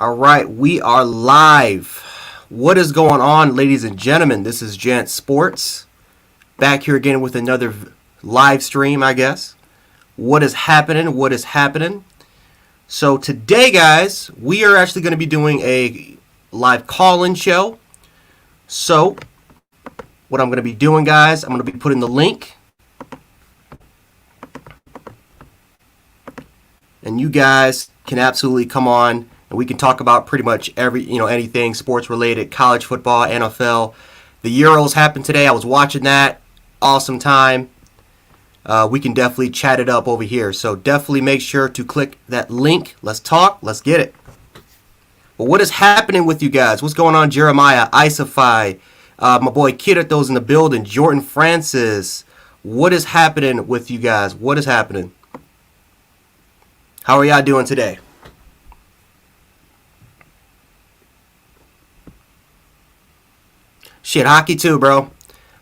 All right, we are live. What is going on, ladies and gentlemen? This is Gent Sports. Back here again with another live stream, I guess. What is happening? What is happening? So today, guys, we are actually going to be doing a live call-in show. So what I'm going to be doing, guys, I'm going to be putting the link. And you guys can absolutely come on and we can talk about pretty much anything sports related, college football, NFL. The Euros happened today. I was watching that. Awesome time. We can definitely chat it up over here. So definitely make sure to click that link. Let's talk. Let's get it. But what is happening with you guys? What's going on, Jeremiah, Isify, my boy Kirito's in the building, Jordan Francis. What is happening with you guys? What is happening? How are y'all doing today? Shit, hockey too, bro.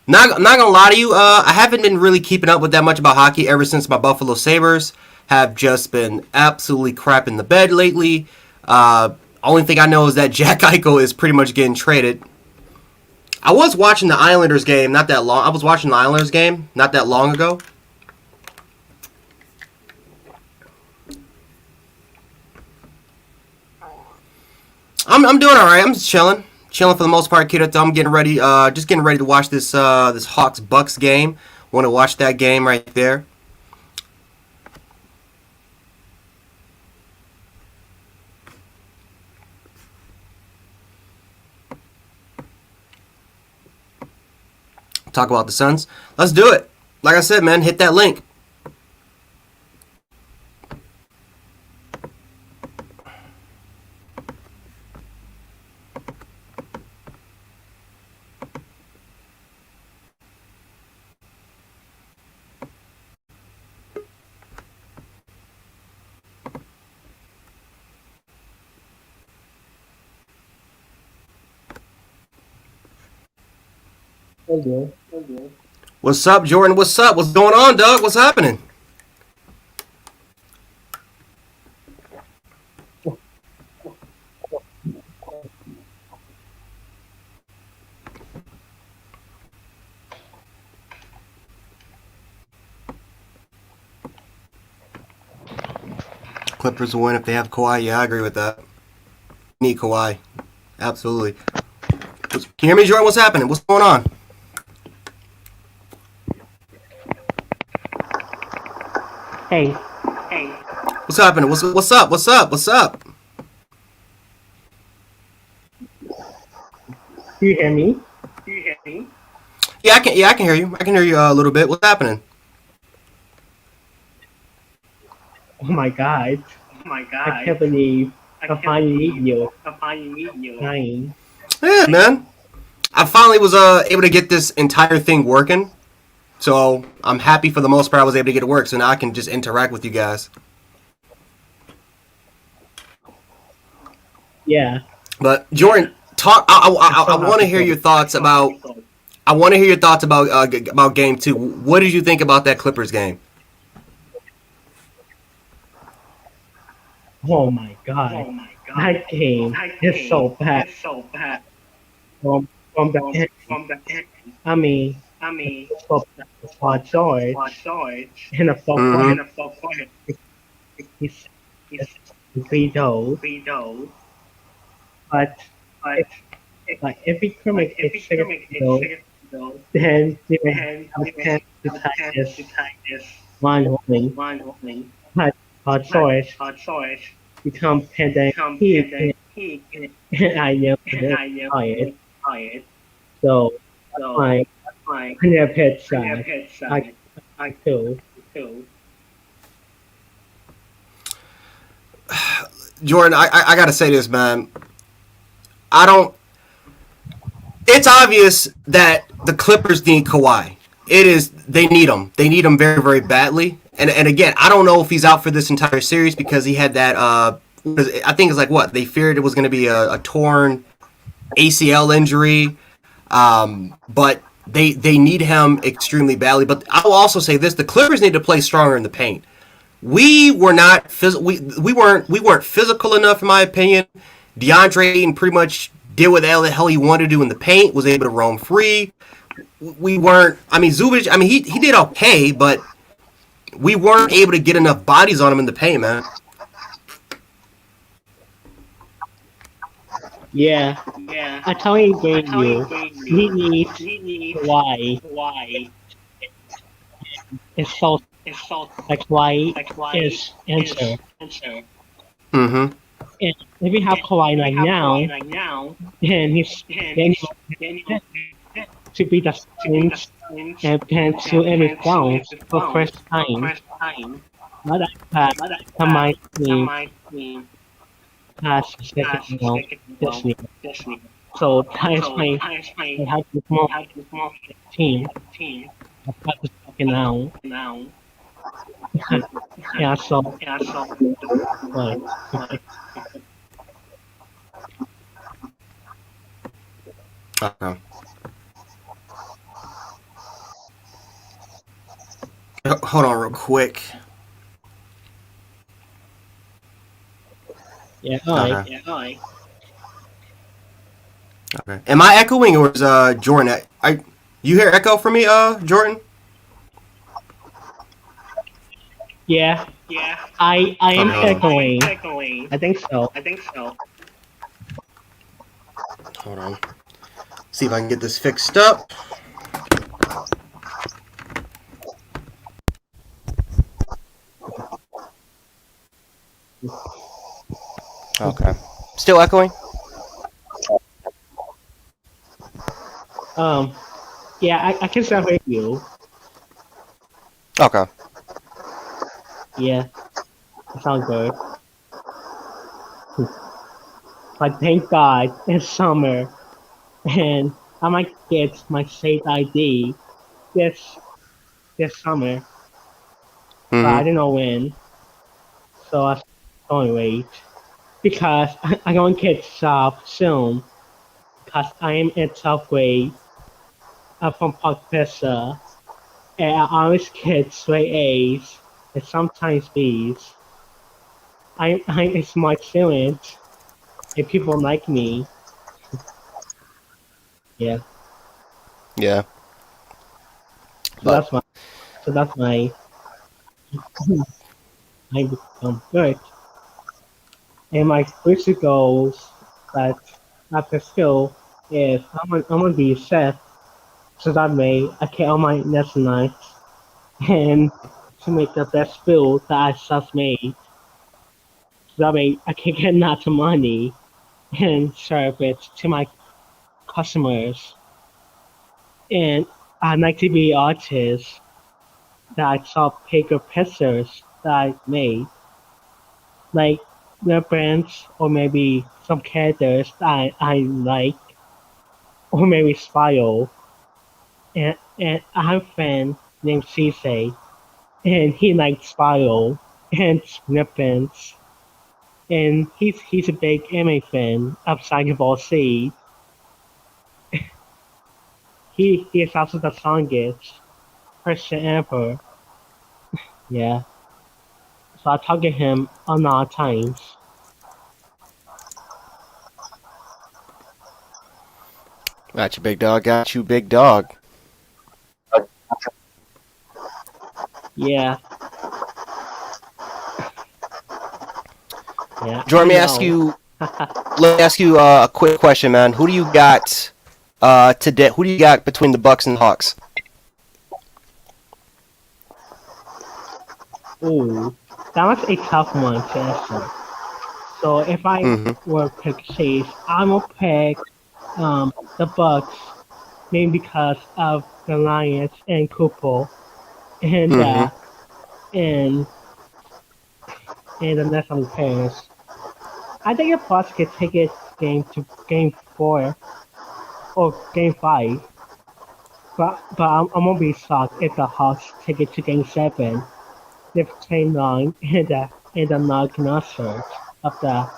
Not gonna lie to you, I haven't been really keeping up with that much about hockey ever since my Buffalo Sabres have just been absolutely crap in the bed lately. Only thing I know is that Jack Eichel is pretty much getting traded. I was watching the Islanders game not that long. I was watching the Islanders game not that long ago. I'm doing all right. I'm just chilling for the most part, kid. I'm getting ready. Just getting ready to watch this Hawks Bucks game. Want to watch that game right there. Talk about the Suns. Let's do it. Like I said, man, hit that link. Okay. What's up, Jordan? What's up? What's going on, Doug? What's happening? Clippers will win if they have Kawhi. Yeah, I agree with that. Need Kawhi. Absolutely. Can you hear me, Jordan? What's happening? What's going on? Hey. What's happening? What's up? What's up? What's up? Do you hear me? Yeah, I can. Yeah, I can hear you. I can hear you a little bit. What's happening? Oh my god. I can't believe I finally meet you. Fine. Yeah, man. I finally was able to get this entire thing working. So I'm happy for the most part I was able to get it work. So now I can just interact with you guys. Yeah. But Jordan, talk. I want to hear your thoughts about. I want to hear your thoughts about game 2. What did you think about that Clippers game? Oh my god. That game is so bad. From the end. I mean, for Paul George in the fourth quarter, he's free throws, but like every criminal is second though, then they will have chance to tie this one only. But Paul George become pandemic. I know tired. So my 100% I too. Jordan, I gotta say this, man. I don't. It's obvious that the Clippers need Kawhi. They need him. They need him very, very badly. And again, I don't know if he's out for this entire series because he had that. I think it's like what they feared it was going to be a torn ACL injury. But they need him extremely badly. But I will also say this: the Clippers need to play stronger in the paint. We were not we weren't physical enough, in my opinion, DeAndre Ayton pretty much did what the hell he wanted to do in the paint, was able to roam free. We weren't. I mean, Zubac. I mean, he did okay, but we weren't able to get enough bodies on him in the paint, man. Yeah, I totally agree with you. He needs Kawhi. It's so like Kawhi is answer. Mm-hmm. And if we have Kawhi right now, then he's to be the Suns and then to every round for first time. Not that my team has second round this year. So that is my I have to more team about the second round. Yeah, so right. Okay. Hold on real quick. Yeah, alright. Okay. Am I echoing or is Jordan? You hear echo from me, Jordan? Yeah, I am Okay. echoing. I think so. Hold on. See if I can get this fixed up. Okay. Still echoing? Yeah, I can separate you. Okay. Yeah, that sounds good. But thank God it's summer, and I might get my state ID this summer, but I Mm-hmm. don't know when. So I'm going to wait because I'm going to get job soon because I am in 12th grade. I'm from Park Pesa, and I always get straight A's and sometimes B's. I'm a smart student, and people like me. Yeah, Yeah. so But that's my I become good. And my future goals that after school is I'm gonna be a chef, so that way I can all my lesson nights and to make the best food that I just made. So that way I can get lots of money and serve it to my customers. And I'd like to be an artist that I saw paper pictures that I made, like reference or maybe some characters that I like, or maybe Spyro. And I have a friend named Cisse, and he likes Spyro and reference. And he's a big anime fan of Dragon Ball Z. He is also the strongest person ever. Yeah. So I talk to him a lot of times. got you, big dog. Got you, big dog. Yeah. Yeah. Jordan, I let me ask know. you. Let me ask you a quick question, man. Who do you got today? Who do you got between the Bucks and Hawks? Ooh, that was a tough one to answer. So if I Mm-hmm. were to pick Chase, I'm gonna pick the Bucks, mainly because of the Lions and Cooper and Mm-hmm. and and the rest of the players. I think the Bucks could take it game 4 or game 5, but I'm gonna be shocked if the Hawks take it to game 7 with Train Long and the knocknockers of the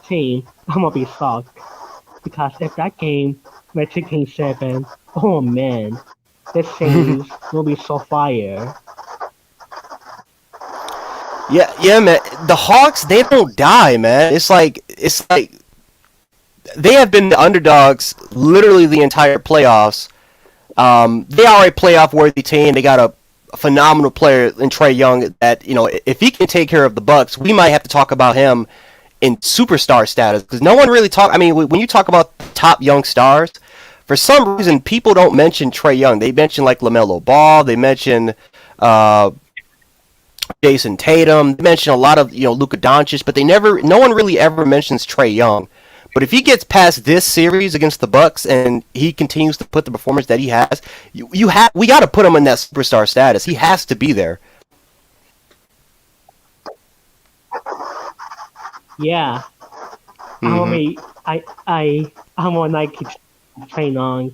team. I'm gonna be shocked because if that game went to game 7, oh man, this series will be so fire. Yeah, man. The Hawks, they don't die, man. It's like they have been the underdogs literally the entire playoffs. They are a playoff worthy team. They got a phenomenal player in Trae Young that, if he can take care of the Bucks, we might have to talk about him in superstar status, because no one really talk. I mean, when you talk about top young stars, for some reason people don't mention Trae Young. They mention like LaMelo Ball. They mention Jason Tatum. They mention a lot of Luka Doncic, but no one really ever mentions Trae Young. But if he gets past this series against the Bucks and he continues to put the performance that he has, we got to put him in that superstar status. He has to be there. Yeah. I mean, I'm on Nike Trae Young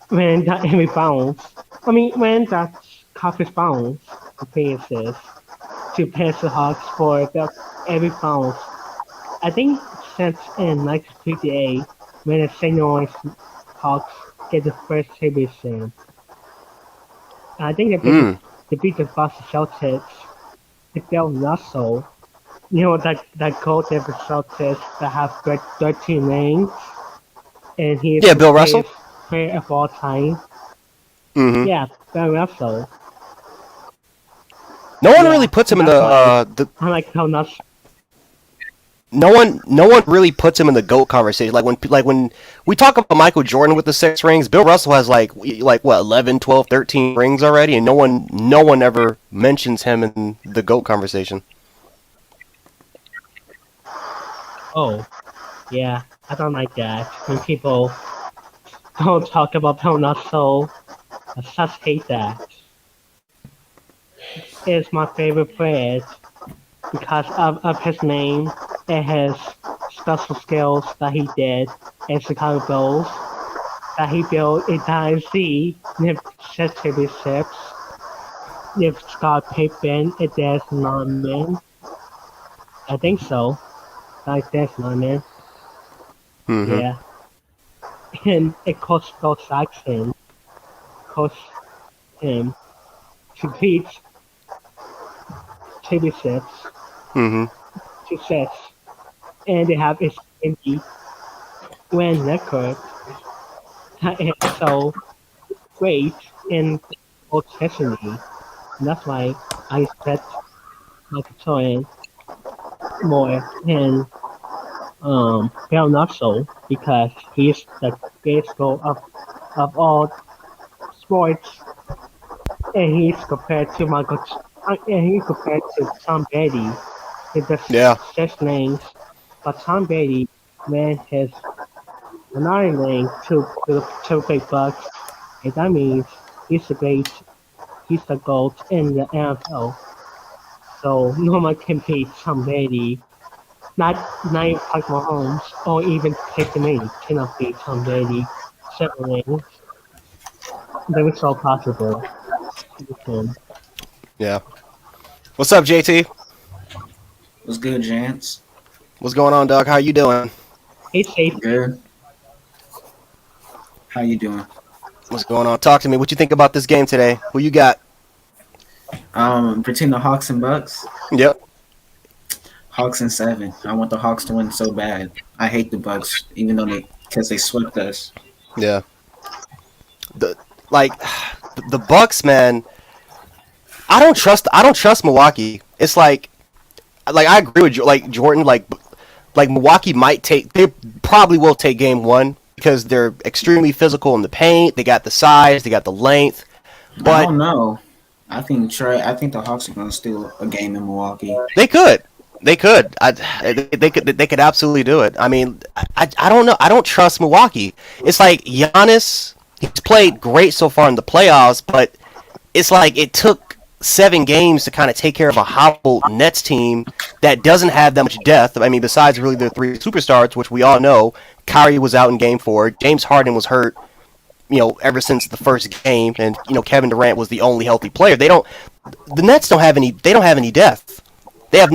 when that every bounce. I mean, when that conference bounce appearances to pass the Hawks for the every bounce. I think since in 1958, when the St. Lawrence Hawks get the first championship, I think they beat the Boston Celtics. They Bill Russell, that coach of the Celtics that have 13 rings, and he is Yeah, the Bill Russell. greatest player of all time. Mm-hmm. Yeah, Bill Russell. No one really puts him in the. I like how not. No one really puts him in the GOAT conversation. Like when we talk about Michael Jordan with the 6 rings, Bill Russell has like what 11, 12, 13 rings already, and no one ever mentions him in the GOAT conversation. Oh, yeah, I don't like that when people don't talk about Bill Russell. I just hate that. It's my favorite player because of his name and his special skills that he did in Chicago Bulls, that he built a dynasty with 6 championships with Scott Pippen and Dennis Rodman. I think so. Like Dennis Rodman. Mm-hmm. Yeah. And it cost Phil Jackson, cost him to beat championships Mm-hmm. to 6. And they have a 20 win record that is so great in old history. And that's why I expect Michael Jordan more than Bill Russell, because he's the greatest goal of all sports, and he's compared to Tom Brady with the Yeah. 6 rings, but Tom Brady ran his another ring to the big Bucks, and that means he's the GOAT in the NFL. So no one can beat Tom Brady. Not even Patrick Mahomes or even Peyton Manning cannot beat Tom Brady. 7 rings. That is so possible. Yeah. What's up, JT? What's good, Jance? What's going on, Doug? How you doing? Hey, safe. Good. How you doing? What's going on? Talk to me. What you think about this game today? Who you got? Between the Hawks and Bucks, Yep. Hawks in 7. I want the Hawks to win so bad. I hate the Bucks, even though because they swept us. Yeah. The Bucks, man. I don't trust Milwaukee. It's like I agree with you. Like Jordan, like Milwaukee they probably will take game 1 because they're extremely physical in the paint. They got the size, they got the length. But I don't know. I think the Hawks are going to steal a game in Milwaukee. They could. They could. They could absolutely do it. I mean, I don't know. I don't trust Milwaukee. It's like Giannis. He's played great so far in the playoffs, but it's like it took 7 games to kind of take care of a hobbled Nets team that doesn't have that much depth. I mean, besides really their 3 superstars, which we all know, Kyrie was out in Game 4. James Harden was hurt, ever since the first game, and Kevin Durant was the only healthy player. The Nets don't have any depth. They have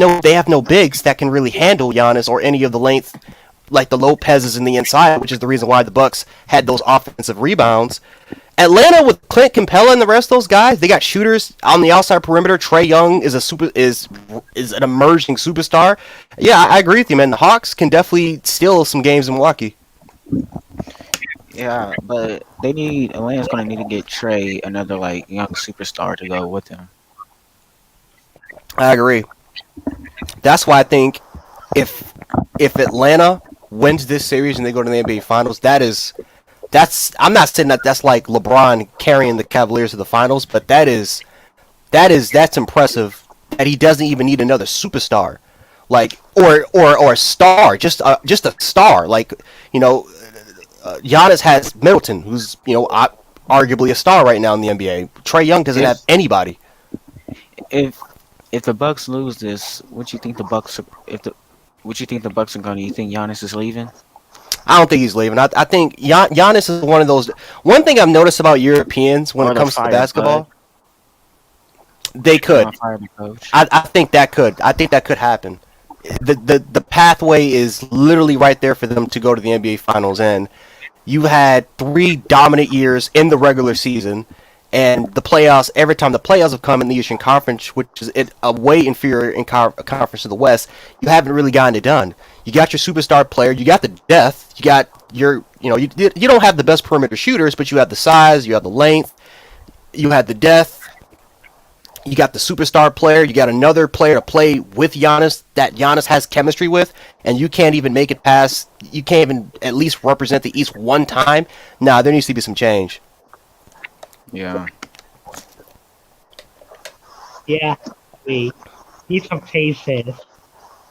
no bigs that can really handle Giannis or any of the length, like the Lopez's in the inside, which is the reason why the Bucks had those offensive rebounds. Atlanta with Clint Capella and the rest of those guys, they got shooters on the outside perimeter. Trae Young is an emerging superstar. Yeah, I agree with you, man. The Hawks can definitely steal some games in Milwaukee. Yeah, but they need Atlanta's gonna need to get Trey another like young superstar to go with him. I agree. That's why I think if Atlanta wins this series and they go to the NBA Finals, that's I'm not saying that that's like LeBron carrying the Cavaliers to the finals, but that's impressive that he doesn't even need another superstar, like or a star, just a star. Like you know, Giannis has Middleton, who's arguably a star right now in the NBA. Trae Young doesn't have If anybody. if if the Bucks lose this, what you think the Bucks are, if the what you think the Bucks are gonna? You think Giannis is leaving? I don't think he's leaving. I think Giannis is one of those. One thing I've noticed about Europeans when Or it the comes to fire basketball, Bud? they They're could. gonna fire the coach. I think that could. I think that could happen. The pathway is literally right there for them to go to the NBA Finals. And you had 3 dominant years in the regular season, and the playoffs. Every time the playoffs have come in the Eastern Conference, which is a way inferior conference to the West, you haven't really gotten it done. You got your superstar player, you got the depth, you got your you don't have the best perimeter shooters, but you have the size, you have the length, you had the depth. You got the superstar player. You got another player to play with Giannis that Giannis has chemistry with, and you can't even make it past. You can't even at least represent the East one time. Nah, there needs to be some change. Yeah. Yeah, we need some cases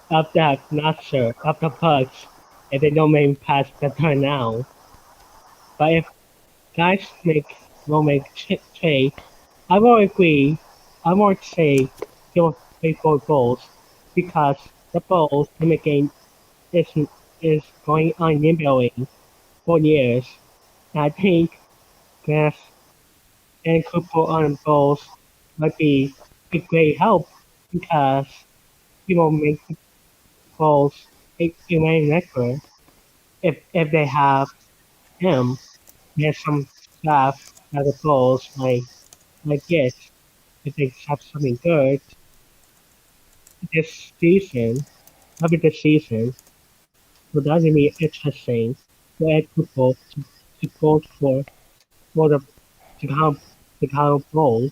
of that not sure of the Bucks if they don't make past the turn now. But if guys will make trade, I will agree. I would say give play for goals because the Bulls limit game is is going on in building for years. And I think Glass and Cooper on Bulls might be a great help because he will make the Bulls a winning record if they have him. There's some stuff that the Bulls might get if they have something good this season, maybe this season. So that's gonna be interesting to add football to go for the Chicago Bulls.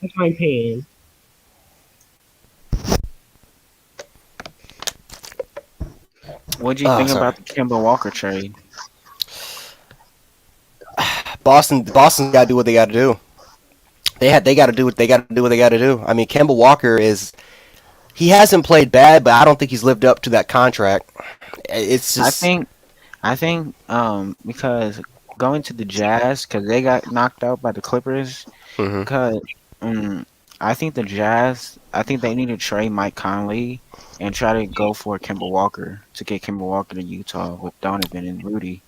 That's my opinion. What do you Oh, think sorry. about the Kemba Walker trade? Boston's got to do what they got to do. They got to do what they got to do. What they got to do. I mean, Kemba Walker he hasn't played bad, but I don't think he's lived up to that contract. It's I just think because going to the Jazz because they got knocked out by the Clippers. mhm. Because I think the Jazz, I think they need to trade Mike Conley and try to go for Kemba Walker to get Kemba Walker to Utah with Donovan and Rudy.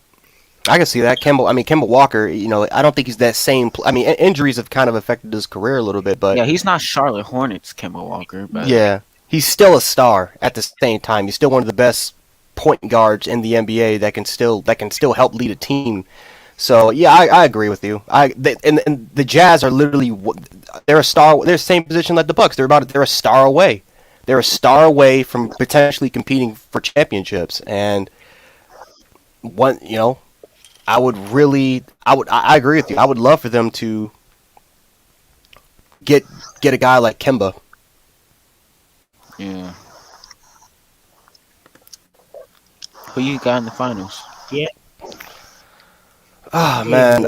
I can see that. Kemba Walker. I don't think he's that same. I mean, injuries have kind of affected his career a little bit, but Yeah, he's not Charlotte Hornets Kemba Walker, but yeah, he's still a star at the same time. He's still one of the best point guards in the NBA that can still help lead a team. So yeah, I agree with you. And the Jazz are literally they're a star. They're the same position like the Bucks. They're a star away. They're a star away from potentially competing for championships. And one, I agree with you. I would love for them to get a guy like Kemba. yeah. Who you got in the finals? Yeah, Oh yeah. man,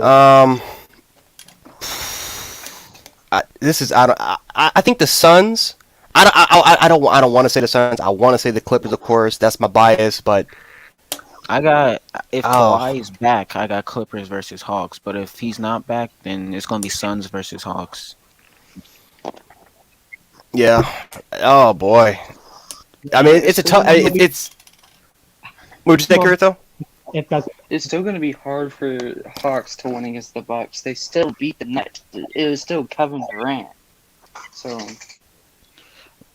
I think the Suns. I don't want to say the Suns. I want to say the Clippers, of course. That's my bias, but I got if oh Kawhi is back, I got Clippers versus Hawks. But if he's not back, then it's gonna be Suns versus Hawks. yeah, oh boy. I mean, it's a tough. It's. Would you think, though? If the It's still going to be hard for Hawks to win against the Bucks. They still beat the Nets. It was still Kevin Durant. So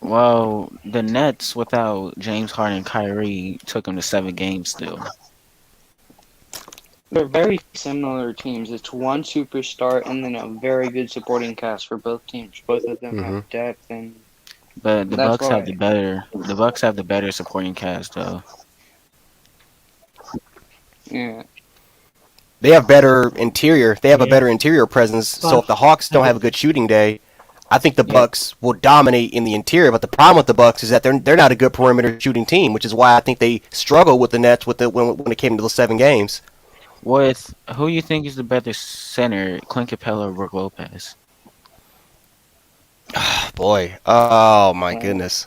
Well, the Nets without James Harden and Kyrie took them to 7 games still. They're very similar teams. It's one superstar and then a very good supporting cast for both teams. Both of them Hmm. have depth, and But that's why. The Bucks have the better supporting cast though. Yeah, They have better interior. They have a Yeah. better interior presence. So if the Hawks don't have a good shooting day, I think the Yeah. Bucks will dominate in the interior. But the problem with the Bucks is that they're not a good perimeter shooting team, which is why I think they struggle with the Nets when it came to the 7 games. With who you think is the better center, Clint Capella or Brook Lopez? Boy, oh my Uh, goodness.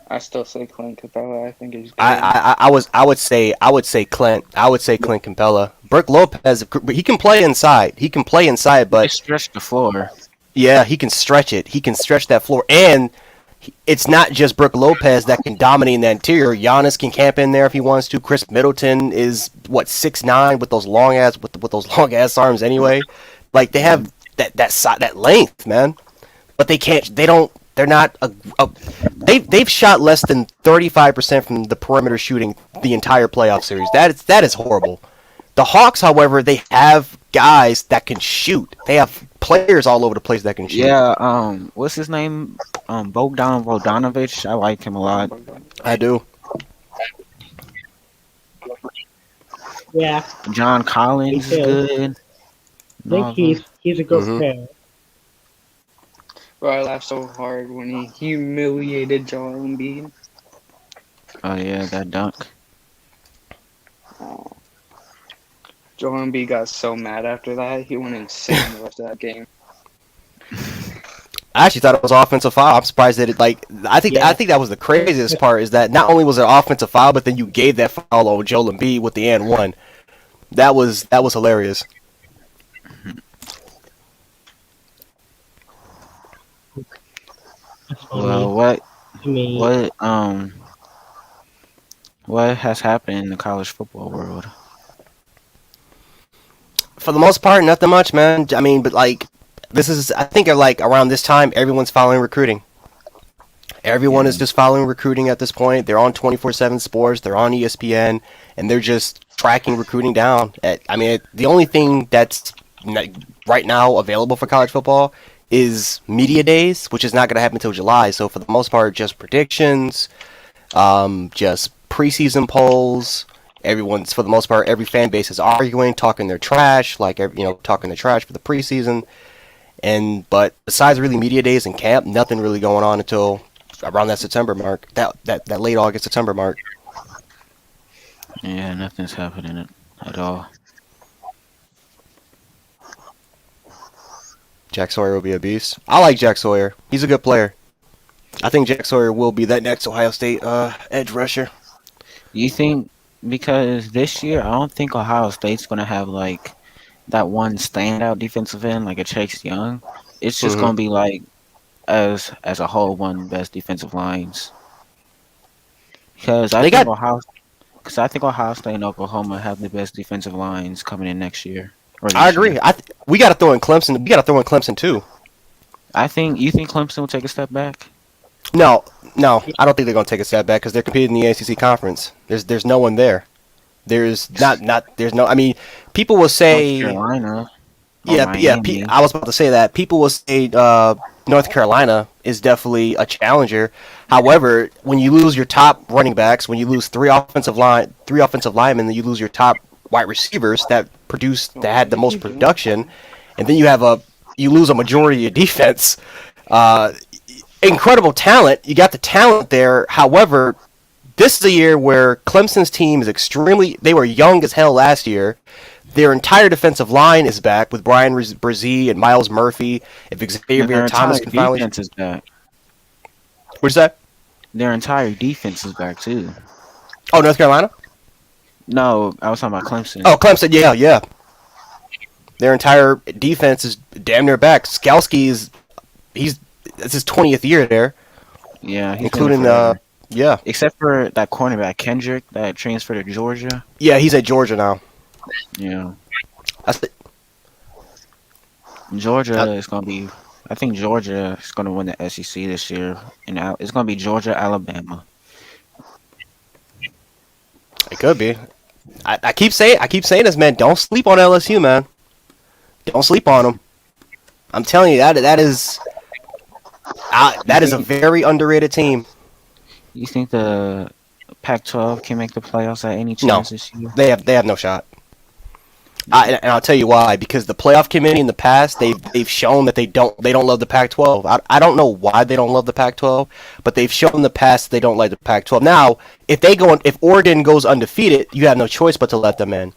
I still say Clint Capella. I think he's good. I would say Clint. I would say Clint Capella. Brook Lopez, he can play inside. He can play inside, They but stretch the floor. yeah, he can stretch it. He can stretch that floor, and it's not just Brook Lopez that can dominate in the interior. Giannis can camp in there if he wants to. Chris Middleton is what 6'9" with those long ass with those long ass arms anyway. Like they have that length, man. But they can't. They don't. They're not. They've shot less than 35% from the perimeter shooting the entire playoff series. That is horrible. The Hawks, however, they have guys that can shoot. They have players all over the place that can shoot. Yeah, what's his name? Bogdan Bogdanovic. I like him a lot. I do. Yeah, John Collins is Me too. good. I think he's a good Mhm. player. Bro, I laughed so hard when he humiliated Joel Embiid. Oh yeah, that dunk. Oh. Joel Embiid got so mad after that. He went insane the rest of that game. I actually thought it was an offensive foul. I'm surprised that I think Yeah. that was the craziest part is that not only was it an offensive foul, but then you gave that foul on Joel Embiid with the and one. That was hilarious. That's funny. Well, what I mean, what has happened in the college football world? For the most part, nothing much, man. I mean, but like this is I think like around this time everyone's following recruiting. Everyone is just following recruiting at this point. They're on 24/7 Sports. They're on ESPN, and they're just tracking recruiting down. The only thing that's right now available for college football is media days, which is not going to happen until July. So for the most part, just predictions, just preseason polls. Everyone's for the most part, every fan base is arguing, talking their trash, talking their trash for the preseason. But besides really media days and camp, nothing really going on until around that September mark, that late August September mark. Yeah, nothing's happening at all. Jack Sawyer will be a beast. I like Jack Sawyer. He's a good player. I think Jack Sawyer will be that next Ohio State edge rusher. You think because this year I don't think Ohio State's gonna have like that one standout defensive end like a Chase Young. It's just Mhm. gonna be like as a whole one of the best defensive lines. Because I think Ohio State and Oklahoma have the best defensive lines coming in next year. Or I this agree. year. We got to throw in Clemson. We got to throw in Clemson too. You think Clemson will take a step back? No, I don't think they're going to take a step back because they're competing in the ACC conference. There's no one there. There's there's no. I mean, people will say North Carolina. or yeah. Miami. I was about to say that people will say North Carolina is definitely a challenger. However, when you lose your top running backs, when you lose three offensive linemen, then you lose your top wide receivers that had the most production, and then you lose a majority of your defense. Incredible talent. You got the talent there. However, this is a year where Clemson's team is they were young as hell last year. Their entire defensive line is back with Brian Brzee and Miles Murphy. If And Xavier their Thomas entire can finally... defense is back. What's that? Their entire defense is back too. Oh, North Carolina? No, I was talking about Clemson. Oh, Clemson, yeah. Their entire defense is damn near back. Skalski it's his 20th year there, yeah, he's including been there forever. yeah. Except for that cornerback Kendrick that transferred to Georgia. Yeah, he's at Georgia now. Yeah, That's the, Georgia is gonna be. I think Georgia is gonna win the SEC this year, and it's gonna be Georgia, Alabama. it could be. I keep saying this, man. Don't sleep on LSU, man. Don't sleep on them. I'm telling you that is a very underrated team. You think the Pac-12 can make the playoffs at any chance this year? They have no shot. And I'll tell you why. Because the playoff committee in the past, they've shown that they don't love the Pac-12. I don't know why they don't love the Pac-12, but they've shown in the past they don't like the Pac-12. Now, if Oregon goes undefeated, you have no choice but to let them in.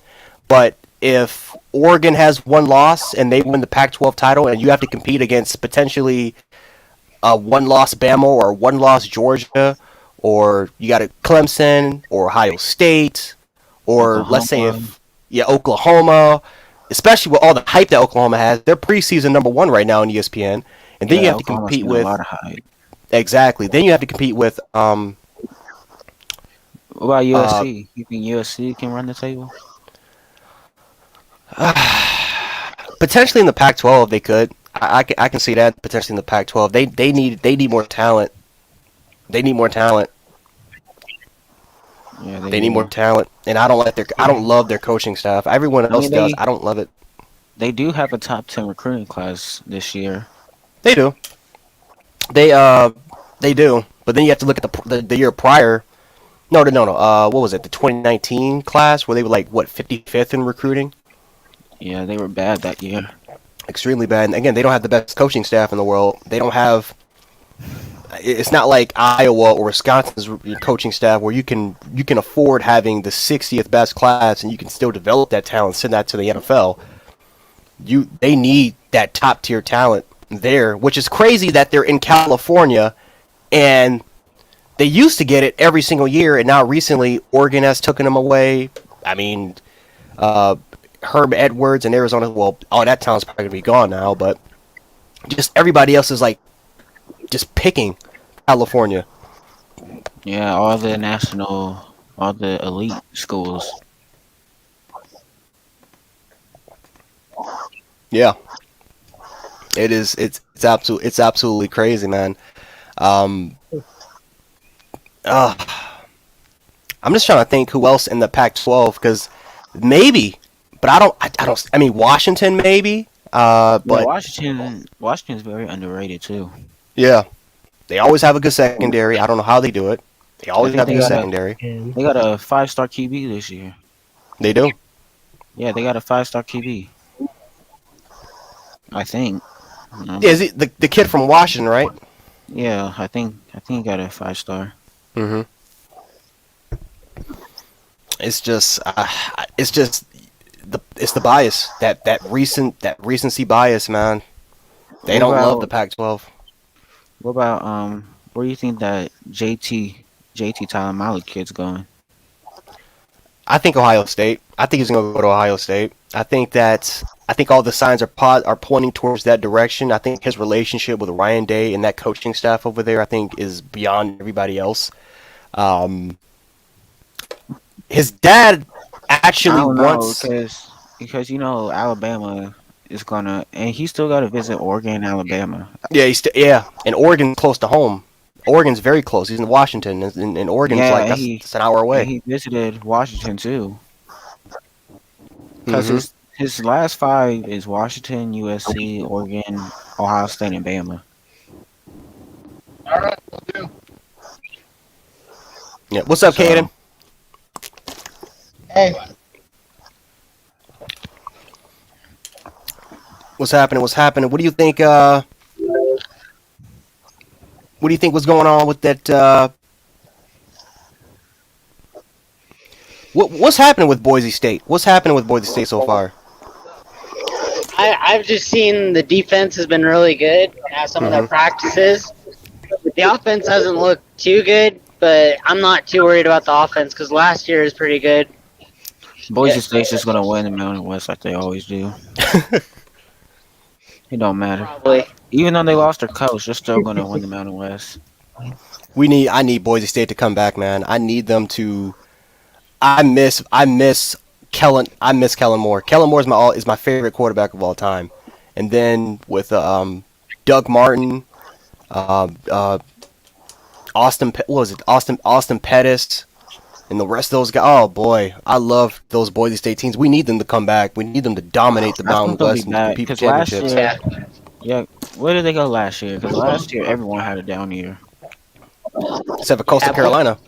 But if Oregon has one loss and they win the Pac-12 title, and you have to compete against potentially a one-loss Bama or one-loss Georgia, or you got a Clemson or Ohio State, or Oklahoma. let's say Oklahoma, especially with all the hype that Oklahoma has, they're preseason number 1 right now on ESPN, and then you have to Oklahoma's compete got a with lot of hype. exactly. Then you have to compete with What about USC? You think USC can run the table? potentially in the Pac-12 they could. I can see that potentially in the Pac-12. They need more talent. They need more talent. Yeah, They need more talent, and I don't love their coaching staff. Everyone else does. I don't love it. They do have a top 10 recruiting class this year. They do. They do. But then you have to look at the year prior. No. What was it? The 2019 class where they were like 55th in recruiting. Yeah, they were bad that year. Extremely bad. And again, they don't have the best coaching staff in the world. They don't have. It's not like Iowa or Wisconsin's coaching staff where you can afford having the 60th best class and you can still develop that talent, send that to the NFL. They need that top tier talent there, which is crazy that they're in California, and they used to get it every single year, and now recently Oregon has taken them away. I mean, Herb Edwards in Arizona. Well, all that talent's probably gonna be gone now, but just everybody else is like just picking California. Yeah, all the elite schools. Yeah, it is. It's absolutely crazy, man. I'm just trying to think who else in the Pac-12 because maybe, but I don't. I mean, Washington maybe. But Washington's very underrated too. yeah, they always have a good secondary. I don't know how they do it. They always have a good secondary. And They got a 5-star QB this year. They do. Yeah, they got a 5-star QB. I think. Yeah, is it the kid from Washington, right? Yeah, I think he got a 5-star. Mm-hmm. It's just the bias that recency bias, man. They What don't about- love the Pac-12. What about where do you think that JT Talamali kid's going? I think Ohio State. I think he's going to go to Ohio State. I think all the signs are pointing towards that direction. I think his relationship with Ryan Day and that coaching staff over there, I think, is beyond everybody else. His dad actually I don't know, wants. because Alabama is gonna, and he still got to visit Oregon and Alabama. Yeah, and Oregon's close to home. Oregon's very close. He's in Washington, and Oregon's Yeah, that's an hour away. And he visited Washington too. Because Mhm. his last 5 is Washington, USC, Oregon, Ohio State, and Bama. All right, will do. Yeah. What's up, So- Caden? Hey, What's happening? What's happening? What do you think? What do you think was going on with that? What's happening with Boise State? What's happening with Boise State so far? I've just seen the defense has been really good at some of their practices. The offense doesn't look too good, but I'm not too worried about the offense because last year is pretty good. Boise State's just gonna win the Mountain West like they always do. It don't matter. Probably. Even though they lost their coach, they're still gonna win the Mountain West. I need Boise State to come back, man. I need them to. I miss Kellen. I miss Kellen Moore. Kellen Moore is my favorite quarterback of all time. And then with Doug Martin, Austin Pettis, And the rest of those guys, oh boy, I love those Boise State teams. We need them to come back. We need them to dominate the I Mountain think they'll be West and back compete for because last championships. year, yeah, where did they go last year? Because last year everyone had a down year. Except for Coastal Carolina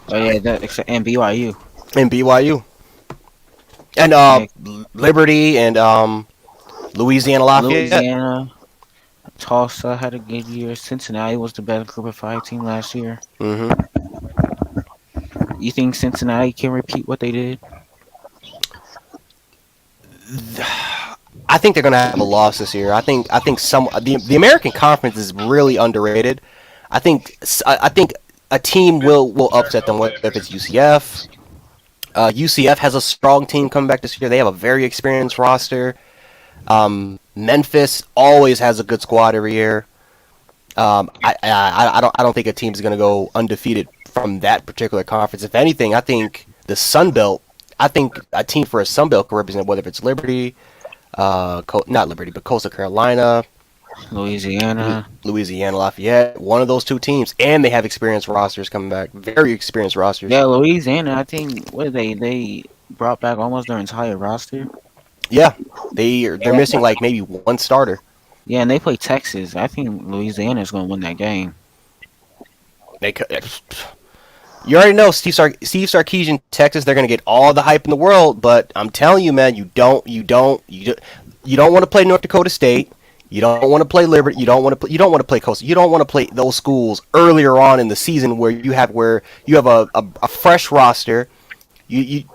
Oh yeah, that except and BYU. and BYU. And Liberty and Louisiana Lafayette. Louisiana, Tulsa had a good year. Cincinnati was the best Group of 5 team last year. hmm You think Cincinnati can repeat what they did? I think they're gonna have a loss this year. I think the American Conference is really underrated. I think a team will upset them, whether if it's UCF. UCF has a strong team coming back this year. They have a very experienced roster. Memphis always has a good squad every year. I don't think a team's going to go undefeated from that particular conference. If anything, I think the Sun Belt. I think a team for a Sun Belt can represent whether it's Liberty, not Liberty, but Coastal Carolina, Louisiana. Lafayette. One of those two teams, and they have experienced rosters coming back. Very experienced rosters. Yeah, Louisiana. I think what they brought back almost their entire roster. Yeah, they're missing like maybe one starter. Yeah, and they play Texas. I think Louisiana is going to win that game. They could. You already know Steve Sarkisian, Texas. They're gonna get all the hype in the world, but I'm telling you, man, you don't want to play North Dakota State. You don't want to play Liberty. You don't want to play Coastal. You don't want to play those schools earlier on in the season where you have a fresh roster. You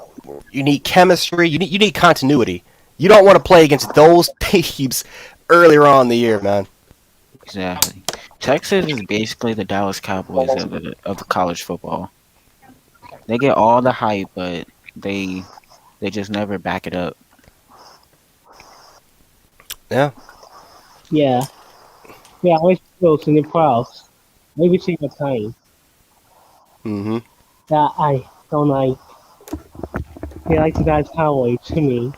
need chemistry. You need continuity. You don't want to play against those teams earlier on in the year, man. Exactly. Texas is basically the Dallas Cowboys of the college football. They get all the hype, but they just never back it up. Yeah. Yeah. Yeah, always close in the playoffs. Every single time. Mm-hmm. That I don't like. They like the guys Cowboys to me.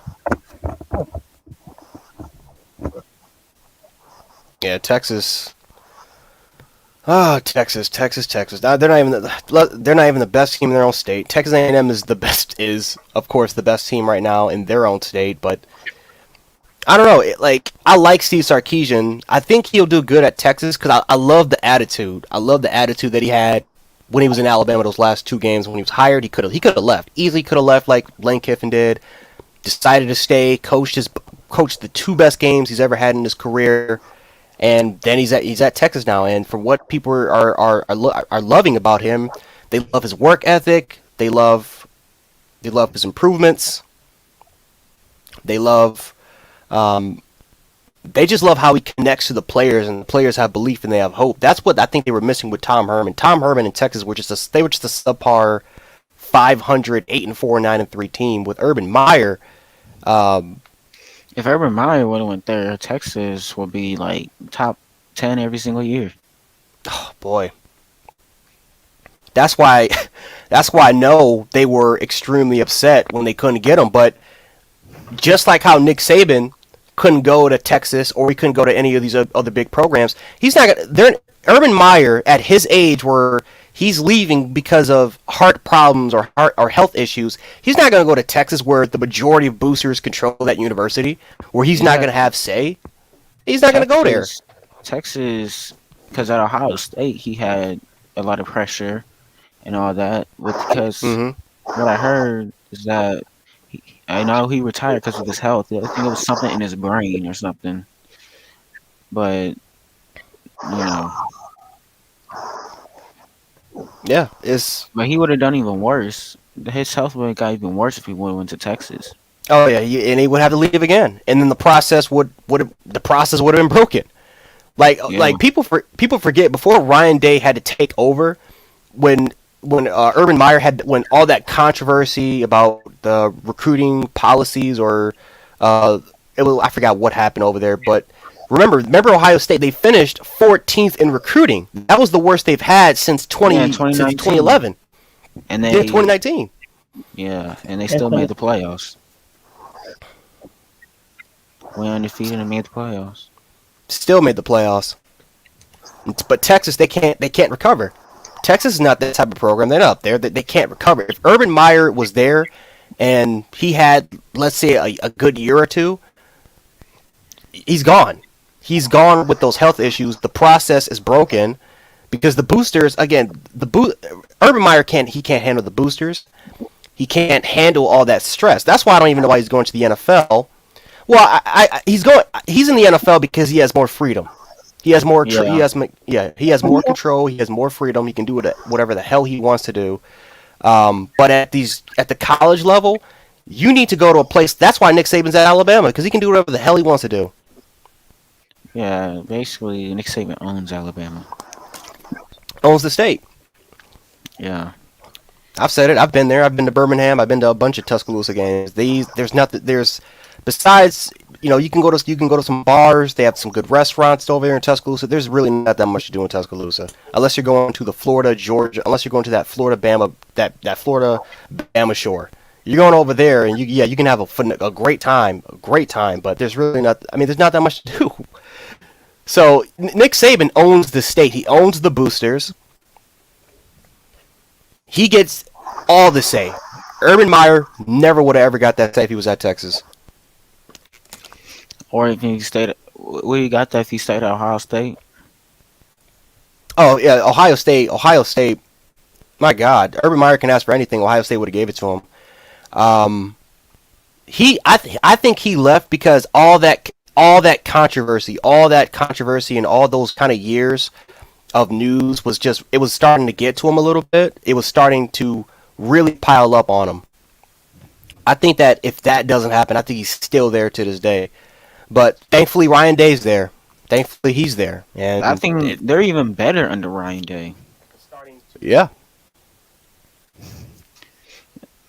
Yeah, Texas. Texas. They're not even the best team in their own state. Texas A&M is of course the best team right now in their own state, but I don't know. I like Steve Sarkisian. I think he'll do good at Texas because I love the attitude. I love the attitude that he had when he was in Alabama those last 2 games. When he was hired, he could have left. Easily could have left like Lane Kiffin did. Decided to stay. Coached the 2 best games he's ever had in his career. And then he's at Texas now, and for what people are loving about him, they love his work ethic. They love his improvements. They just love how he connects to the players, and the players have belief and they have hope. That's what I think they were missing with Tom Herman. Tom Herman in Texas were just a subpar 500, 8-4, 9-3 team. With Urban Meyer. If Urban Meyer would have went there, Texas would be like top 10 every single year. Oh boy, that's why I know they were extremely upset when they couldn't get him. But just like how Nick Saban couldn't go to Texas or he couldn't go to any of these other big programs, he's not gonna. Urban Meyer at his age, where he's leaving because of heart problems or health issues, he's not going to go to Texas where the majority of boosters control that university, where he's not going to have say. He's not going to go there. Texas, because at Ohio State, he had a lot of pressure and all that. Because what I heard is that I know he retired because of his health. I think it was something in his brain or something. But, Yeah, But he would have done even worse. His health would have got even worse if he would have went to Texas. Oh yeah, and he would have to leave again, and then the process would have been broken. Like people forget before Ryan Day had to take over, when Urban Meyer when all that controversy about the recruiting policies or I forgot what happened over there, but remember Ohio State, they finished 14th in recruiting. That was the worst they've had since 2011. And 2019. Yeah, and they still made the playoffs. Went undefeated and made the playoffs. Still made the playoffs. But Texas, they can't recover. Texas is not that type of program. They're not up there. They can't recover. If Urban Meyer was there and he had, let's say, a good year or two, he's gone. He's gone with those health issues. The process is broken because the boosters, again, Urban Meyer can't handle the boosters. He can't handle all that stress. That's why I don't even know why he's going to the NFL. Well, he's in the NFL because he has more freedom. He has more. He has more control. He has more freedom. He can do whatever the hell he wants to do. But at the college level, you need to go to a place. That's why Nick Saban's at Alabama, because he can do whatever the hell he wants to do. Yeah, basically, Nick Saban owns Alabama. Owns the state. Yeah. I've said it. I've been there. I've been to Birmingham. I've been to a bunch of Tuscaloosa games. Besides, you can go to some bars. They have some good restaurants over there in Tuscaloosa. There's really not that much to do in Tuscaloosa, unless you're going to the Florida, Georgia. Unless you're going to that Florida, Bama, that Florida, Bama shore. You're going over there, and you can have a great time, But there's really not. I mean, there's not that much to do. So Nick Saban owns the state. He owns the boosters. He gets all the say. Urban Meyer never would have ever got that say if he was at Texas. Or if he stayed, we got that if he stayed at Ohio State. Oh yeah, Ohio State. My God, Urban Meyer can ask for anything. Ohio State would have gave it to him. I think he left because all that controversy, and all those kind of years of news it was starting to get to him a little bit. It was starting to really pile up on him. I think that if that doesn't happen, I think he's still there to this day. But thankfully, Ryan Day's there. Thankfully, he's there. And I think they're even better under Ryan Day. Yeah.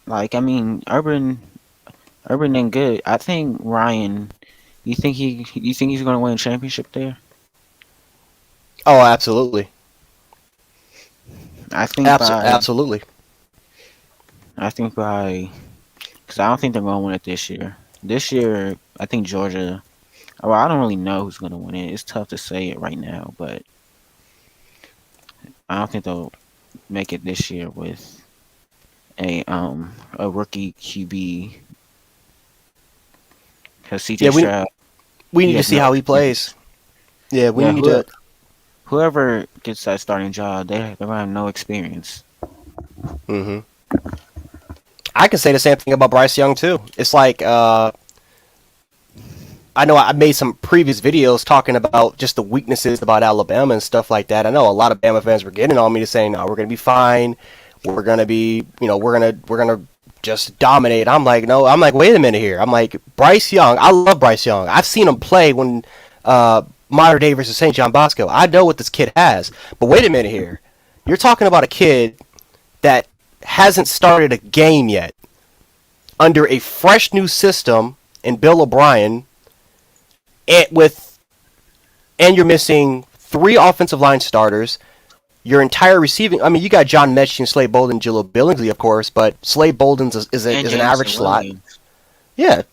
Like, I mean, Urban and good. I think Ryan. You think he's going to win a championship there? Oh, absolutely. I think absolutely. I think because I don't think they're going to win it this year. This year, I think Georgia. Well, I don't really know who's going to win it. It's tough to say it right now, but I don't think they'll make it this year with a rookie QB. Because CJ Stroud. We need to see how he plays. Yeah, we need to. Whoever gets that starting job, they're going to have no experience. Mm-hmm. I can say the same thing about Bryce Young, too. It's like, I know I made some previous videos talking about just the weaknesses about Alabama and stuff like that. I know a lot of Bama fans were getting on me to say, no, we're going to be fine. We're going to be, we're going to just dominate. I'm like, no. I'm like, wait a minute here. I'm like, Bryce Young. I love Bryce Young. I've seen him play when Mater Dei versus St. John Bosco. I know what this kid has. But wait a minute here. You're talking about a kid that hasn't started a game yet under a fresh new system in Bill O'Brien, and you're missing 3 offensive line starters. Your entire receiving, I mean, you got John Mechie and Slade Bolden, Jaleel Billingsley, of course, but Slade Bolden is an average slot. Yeah.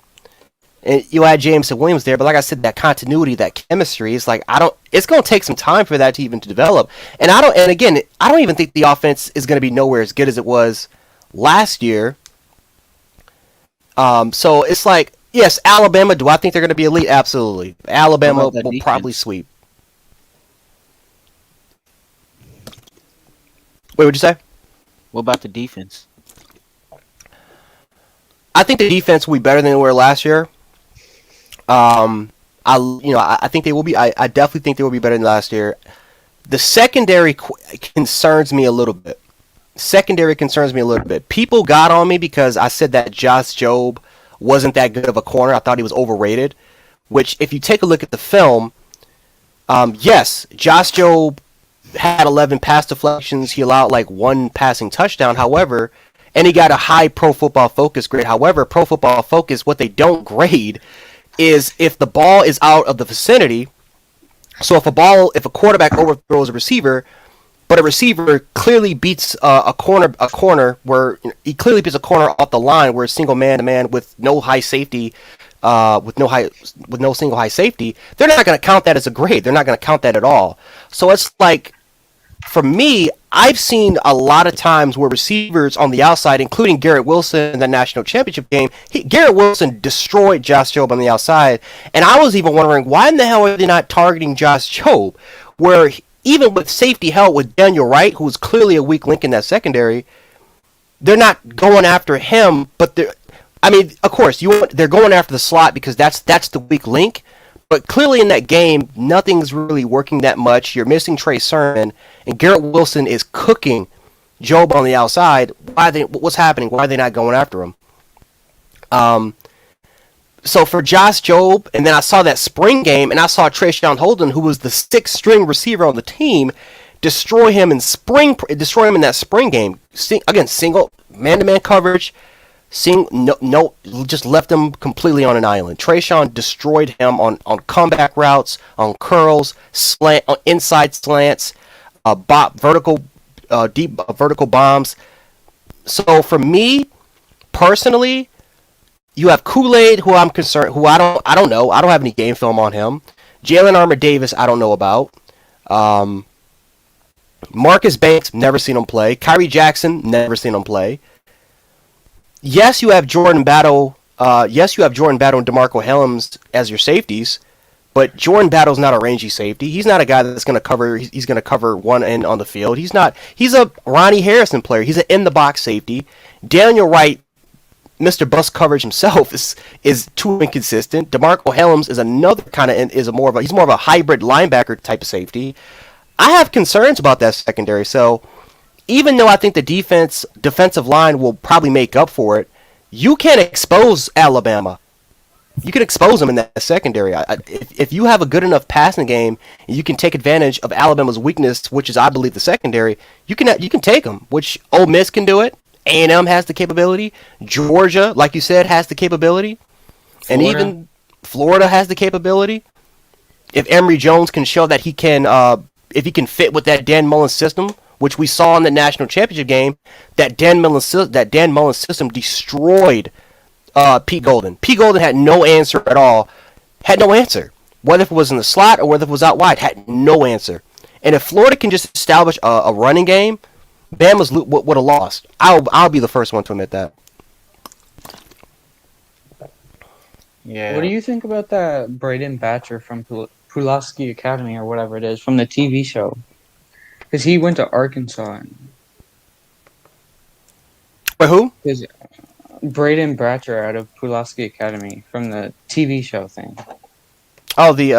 And you add Jameson Williams there, but like I said, that continuity, that chemistry, is like, it's going to take some time for that to even develop. And I don't even think the offense is going to be nowhere as good as it was last year. So it's like, yes, Alabama, do I think they're going to be elite? Absolutely. Alabama will probably sweep. Wait, what'd you say? What about the defense? I think the defense will be better than they were last year. I think they will be. I definitely think they will be better than last year. The secondary concerns me a little bit. People got on me because I said that Josh Jobe wasn't that good of a corner. I thought he was overrated. Which, if you take a look at the film, yes, Josh Jobe had 11 pass deflections. He allowed like 1 passing touchdown. However, and he got a high Pro Football Focus grade. However, Pro Football Focus, what they don't grade is if the ball is out of the vicinity. So if a quarterback overthrows a receiver, but a receiver clearly beats a corner where he clearly beats a corner off the line where it's single man-to-man with no high safety, with no single high safety, they're not going to count that as a grade. They're not going to count that at all. So it's like, for me, I've seen a lot of times where receivers on the outside, including Garrett Wilson in the national championship game, Garrett Wilson destroyed Josh Jobe on the outside. And I was even wondering, why in the hell are they not targeting Josh Jobe? Where even with safety help with Daniel Wright, who was clearly a weak link in that secondary, they're not going after him. But of course, they're going after the slot because that's the weak link. But clearly in that game, nothing's really working that much. You're missing Trey Sermon, and Garrett Wilson is cooking Jobe on the outside. What's happening? Why are they not going after him? So for Josh Jobe, and then I saw that spring game, and I saw Trayshawn Holden, who was the sixth string receiver on the team, destroy him in that spring game. Again, single man-to-man coverage. Just left him completely on an island. Trayshawn destroyed him on comeback routes, on curls, inside slants, deep vertical bombs. So for me personally, you have Kool-Aid, who I'm concerned, who I don't know. I don't have any game film on him. Jalen Armour-Davis, I don't know about. Marcus Banks, never seen him play. Kyrie Jackson, never seen him play. Yes, you have Jordan Battle. And DeMarco Helms as your safeties, but Jordan Battle's not a rangy safety. He's not a guy that's going to cover. He's going to cover one end on the field. He's not. He's a Ronnie Harrison player. He's an in the box safety. Daniel Wright, Mr. Bust coverage himself, is too inconsistent. DeMarco Helms is another kind of he's more of a hybrid linebacker type of safety. I have concerns about that secondary. So even though I think the defensive line will probably make up for it, you can't expose Alabama. You can expose them in that secondary. If you have a good enough passing game, and you can take advantage of Alabama's weakness, which is, I believe, the secondary, you can take them. Which Ole Miss can do it. A&M has the capability. Georgia, like you said, has the capability, and even Florida has the capability. If Emory Jones can show that he can, if he can fit with that Dan Mullen system, which we saw in the national championship game, that Dan Mullen system destroyed Pete Golden. Pete Golden had no answer at all. Had no answer. Whether it was in the slot or whether it was out wide, had no answer. And if Florida can just establish a running game, Bama's would have lost. I'll be the first one to admit that. Yeah. What do you think about that Braden Batcher from Pulaski Academy or whatever it is from the TV show? Because he went to Arkansas. Wait, who? Braden Batcher out of Pulaski Academy from the TV show thing. Oh, the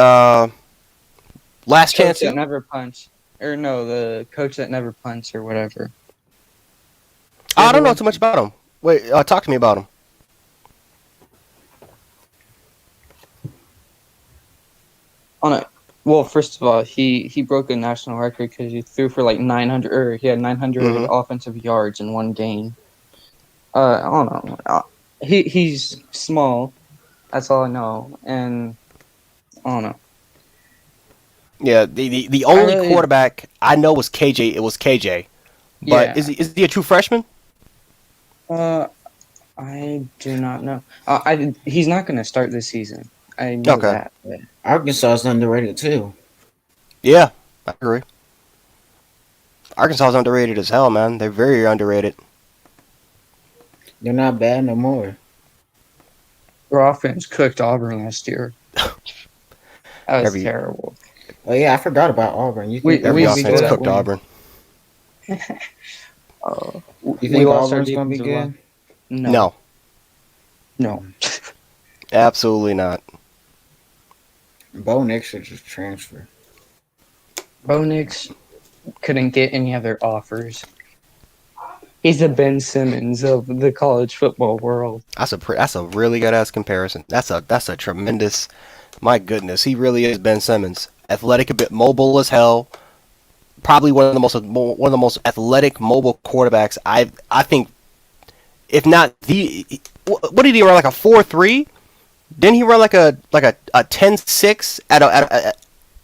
Last Chance. That never punched. Or no, the coach that never punts or whatever. I don't know too much about him. Wait, talk to me about him. Well, first of all, he broke a national record because he threw for like 900, or he had 900 offensive yards in one game. I don't know. He's small. That's all I know, and I don't know. Yeah, the only quarterback I know was KJ. It was KJ. But Yeah. is he a true freshman? I do not know. He's not going to start this season. I know Okay. that. But Arkansas is underrated too. Yeah, I agree. Arkansas is underrated as hell, man. They're very underrated. They're not bad no more. their offense cooked Auburn last year. That was terrible. Oh yeah, I forgot about Auburn. You think Every we offense did that cooked win. Auburn. you We think lost our Auburn's gonna be defensive good? line. No, No. absolutely not. Bo Nix should just transfer. Bo Nix couldn't get any other offers. He's the Ben Simmons of the college football world. That's a really good ass comparison. That's a tremendous. My goodness, he really is Ben Simmons. Athletic, a bit mobile as hell. Probably one of the most athletic mobile quarterbacks I think, if not the. What did he run, like a 4.3? Didn't he run like a 10.6 at a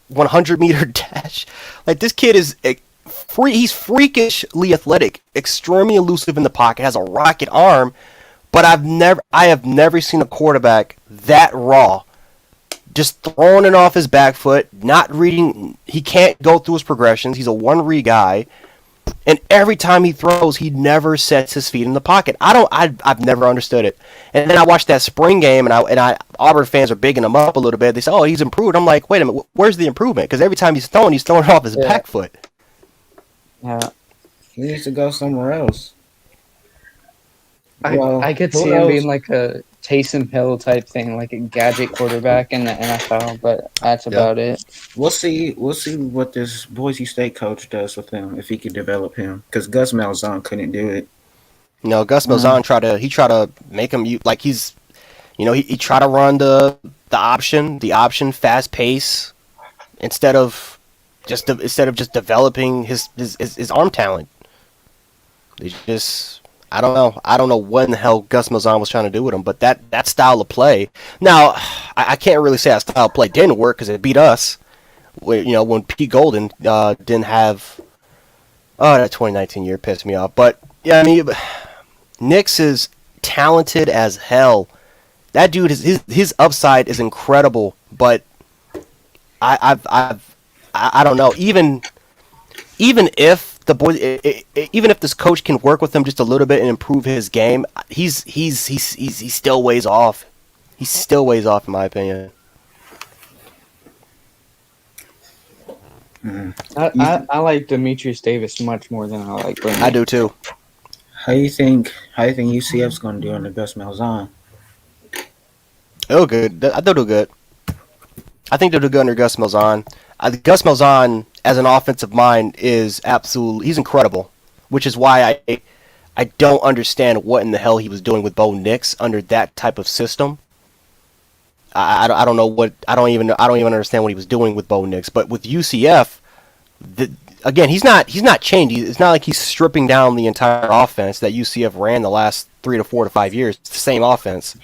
100 meter dash? Like, this kid is he's freakishly athletic, extremely elusive in the pocket, has a rocket arm, but I have never seen a quarterback that raw. Just throwing it off his back foot, not reading. He can't go through his progressions. He's a one-read guy. And every time he throws, he never sets his feet in the pocket. I've never understood it. And then I watched that spring game, and Auburn fans are bigging him up a little bit. They say, "Oh, he's improved." I'm like, "Wait a minute, where's the improvement?" Because every time he's throwing it off his Yeah. back foot. Yeah. He needs to go somewhere else. I, Well, I could who see him else? being like a Taysom Hill type thing, like a gadget quarterback in the NFL, but that's about it. We'll see. We'll see what this Boise State coach does with him if he can develop him. Because Gus Malzahn couldn't do it. Gus Malzahn tried to make him like he's, he tried to run the option fast pace instead of just developing his arm talent. They just I don't know what in the hell Gus Malzahn was trying to do with him, but that style of play. Now I can't really say that style of play didn't work because it beat us. When Pete Golden didn't have. Oh, that 2019 year pissed me off. But yeah, I mean, Nix is talented as hell. That dude his upside is incredible, but I don't know. Even if the boy, even if this coach can work with him just a little bit and improve his game, he still weighs off. He still weighs off, in my opinion. I like Demetrius Davis much more than I like Brendan. I do too. How you think UCF's going to do under Gus Malzahn? Oh, good. I think they'll do good. I think they'll do good under Gus Malzahn. Gus Malzahn, as an offensive mind, he's incredible, which is why I don't understand what in the hell he was doing with Bo Nix under that type of system. I don't know what I don't even understand what he was doing with Bo Nix, but with UCF, again he's not changed. It's not like he's stripping down the entire offense that UCF ran the last 3 to 4 to 5 years. It's the same offense.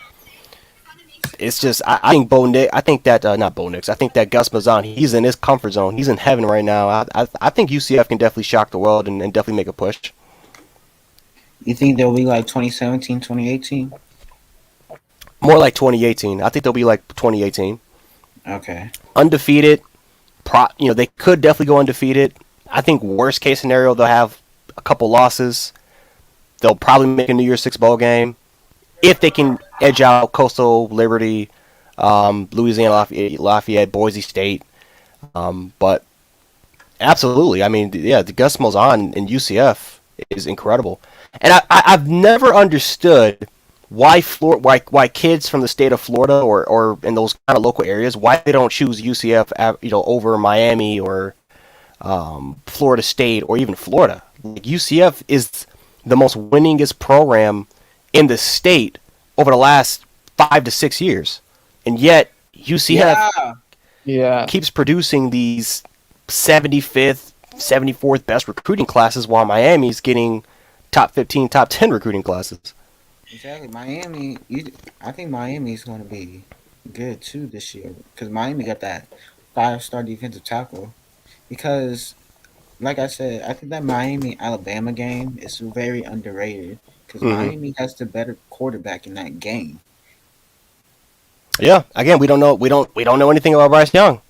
It's just I think I think that Gus Malzahn, he's in his comfort zone. He's in heaven right now. I think UCF can definitely shock the world and definitely make a push. You think they'll be like 2017, 2018? More like 2018. I think they'll be like 2018. Okay. Undefeated. They could definitely go undefeated. I think worst case scenario, they'll have a couple losses. They'll probably make a New Year's Six bowl game if they can edge out Coastal, Liberty, Louisiana Lafayette, Boise State. But absolutely, I mean, yeah, the Gus Malzahn in UCF is incredible, and I've never understood why kids from the state of Florida or in those kind of local areas, why they don't choose UCF over Miami or Florida State or even Florida. Like, UCF is the most winningest program in the state over the last 5 to 6 years, and yet UCF keeps producing these 75th, 74th best recruiting classes, while Miami's getting top 15, top 10 recruiting classes. Exactly. Miami, I think Miami's going to be good too this year because Miami got that 5-star defensive tackle. Because, like I said, I think that Miami-Alabama game is very underrated because Miami has the better quarterback in that game. Yeah. Again, we don't know anything about Bryce Young.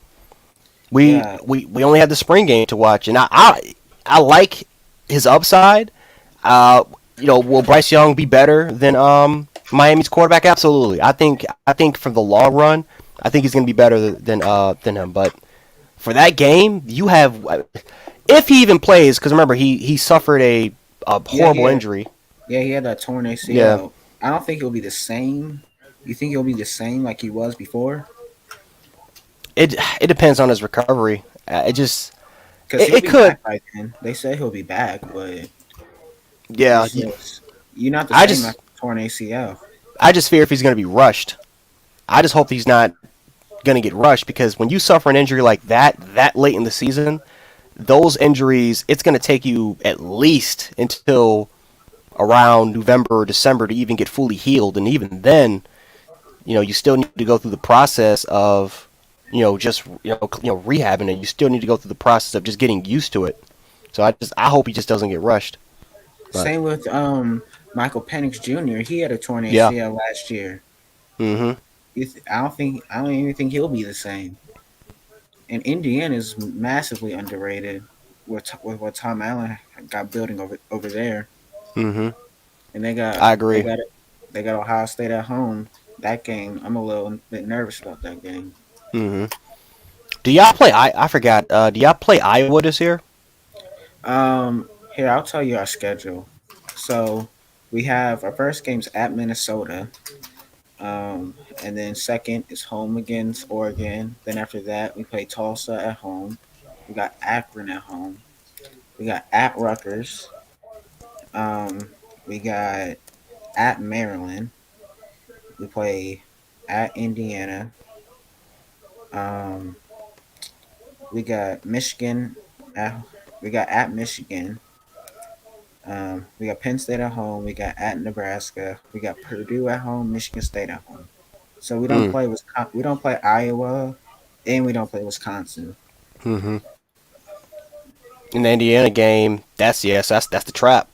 We only had the spring game to watch, and I like his upside. Will Bryce Young be better than Miami's quarterback? Absolutely. I think from the long run, I think he's going to be better than him. But for that game, you have, if he even plays, because remember he suffered a horrible injury. Yeah, he had that torn ACL. Yeah. I don't think he'll be the same. You think he'll be the same like he was before? It depends on his recovery. It Because could. Back by then. They say he'll be back, but Yeah. you're not the same just- after torn ACL. I just fear if he's going to be rushed. I just hope he's not going to get rushed, because when you suffer an injury like that late in the season, those injuries, it's going to take you at least until around November or December to even get fully healed. And even then, you still need to go through the process of, rehabbing it. You still need to go through the process of just getting used to it. So I hope he just doesn't get rushed. But- Same with Michael Penix Jr. He had a torn ACL last year. Mm-hmm. I don't even think he'll be the same. And Indiana is massively underrated. with what Tom Allen got building over there, Mm-hmm. and they got I they agree. got they got Ohio State at home. That game, I'm a little bit nervous about that game. Mm-hmm. Do y'all play? I forgot. Do y'all play Iowa this year? Here I'll tell you our schedule. So we have our first game's at Minnesota. And then second is home against Oregon. Then after that, we play Tulsa at home. We got Akron at home. We got at Rutgers. We got at Maryland. We play at Indiana. Um, we got Michigan. At, we got at Michigan. We got Penn State at home. We got at Nebraska. We got Purdue at home. Michigan State at home. So we don't Mm. play Wisconsin. We don't play Iowa, and we don't play Wisconsin. Mm-hmm. In the Indiana game, that's yes, that's the trap.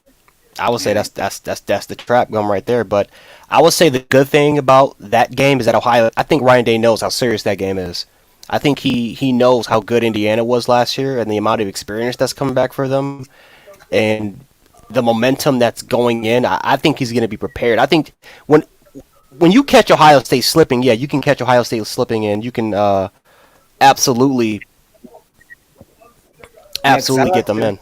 I would say that's the trap going right there. But I would say the good thing about that game is that Ohio. I think Ryan Day knows how serious that game is. I think he knows how good Indiana was last year and the amount of experience that's coming back for them, and the momentum that's going in. I think he's going to be prepared. I think when you catch Ohio State slipping, yeah, you can catch Ohio State slipping, and you can absolutely Yeah, because I absolutely get like them in.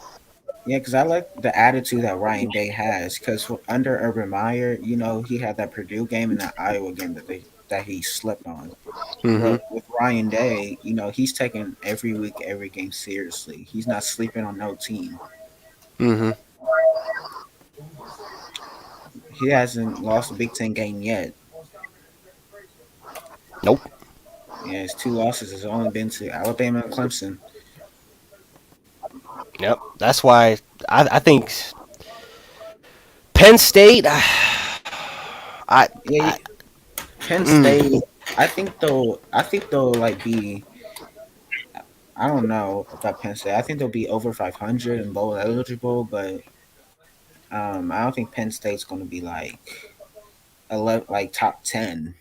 I like the attitude that Ryan Day has. Because under Urban Meyer, he had that Purdue game and that Iowa game that he slipped on. Hmm. But with Ryan Day, he's taking every week, every game seriously. He's not sleeping on no team. Hmm. He hasn't lost a Big Ten game yet. Nope. Yeah, his two losses has only been to Alabama and Clemson. Yep. That's why I think Penn State. I Yeah, Penn mm, State. I think they'll like be. I don't know about Penn State. I think they'll be over 500 and bowl eligible, but I don't think Penn State's going to be like 11, like top 10.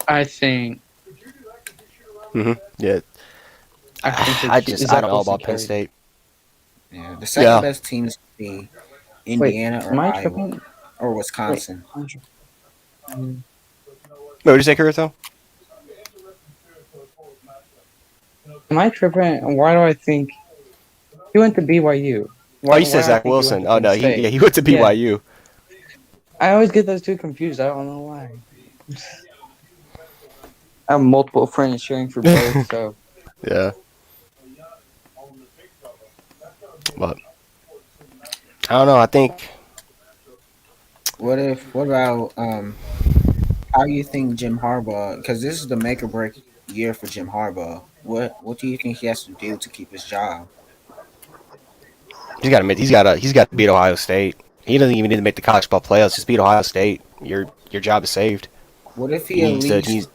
I think yeah. I think I it's just I don't know about Penn carried. State. Yeah, the second Yeah. best teams would be Wait, Indiana am or I Iowa tripping? or Wait, Wisconsin. mm, What did you say, Caruso? am I tripping? Why do I think he went to BYU? Oh, Why, you why said do I Zach think he went Wilson. to Oh Penn no, State? he went to Yeah, BYU. I always get those two confused. I don't know why. I have multiple friends cheering for both, so Yeah, but I don't know. I think What about how you think Jim Harbaugh? Because this is the make or break year for Jim Harbaugh. What do you think he has to do to keep his job? he's got to beat Ohio State. He doesn't even need to make the college football playoffs. Just beat Ohio State. Your job is saved. What if He he at needs to. least?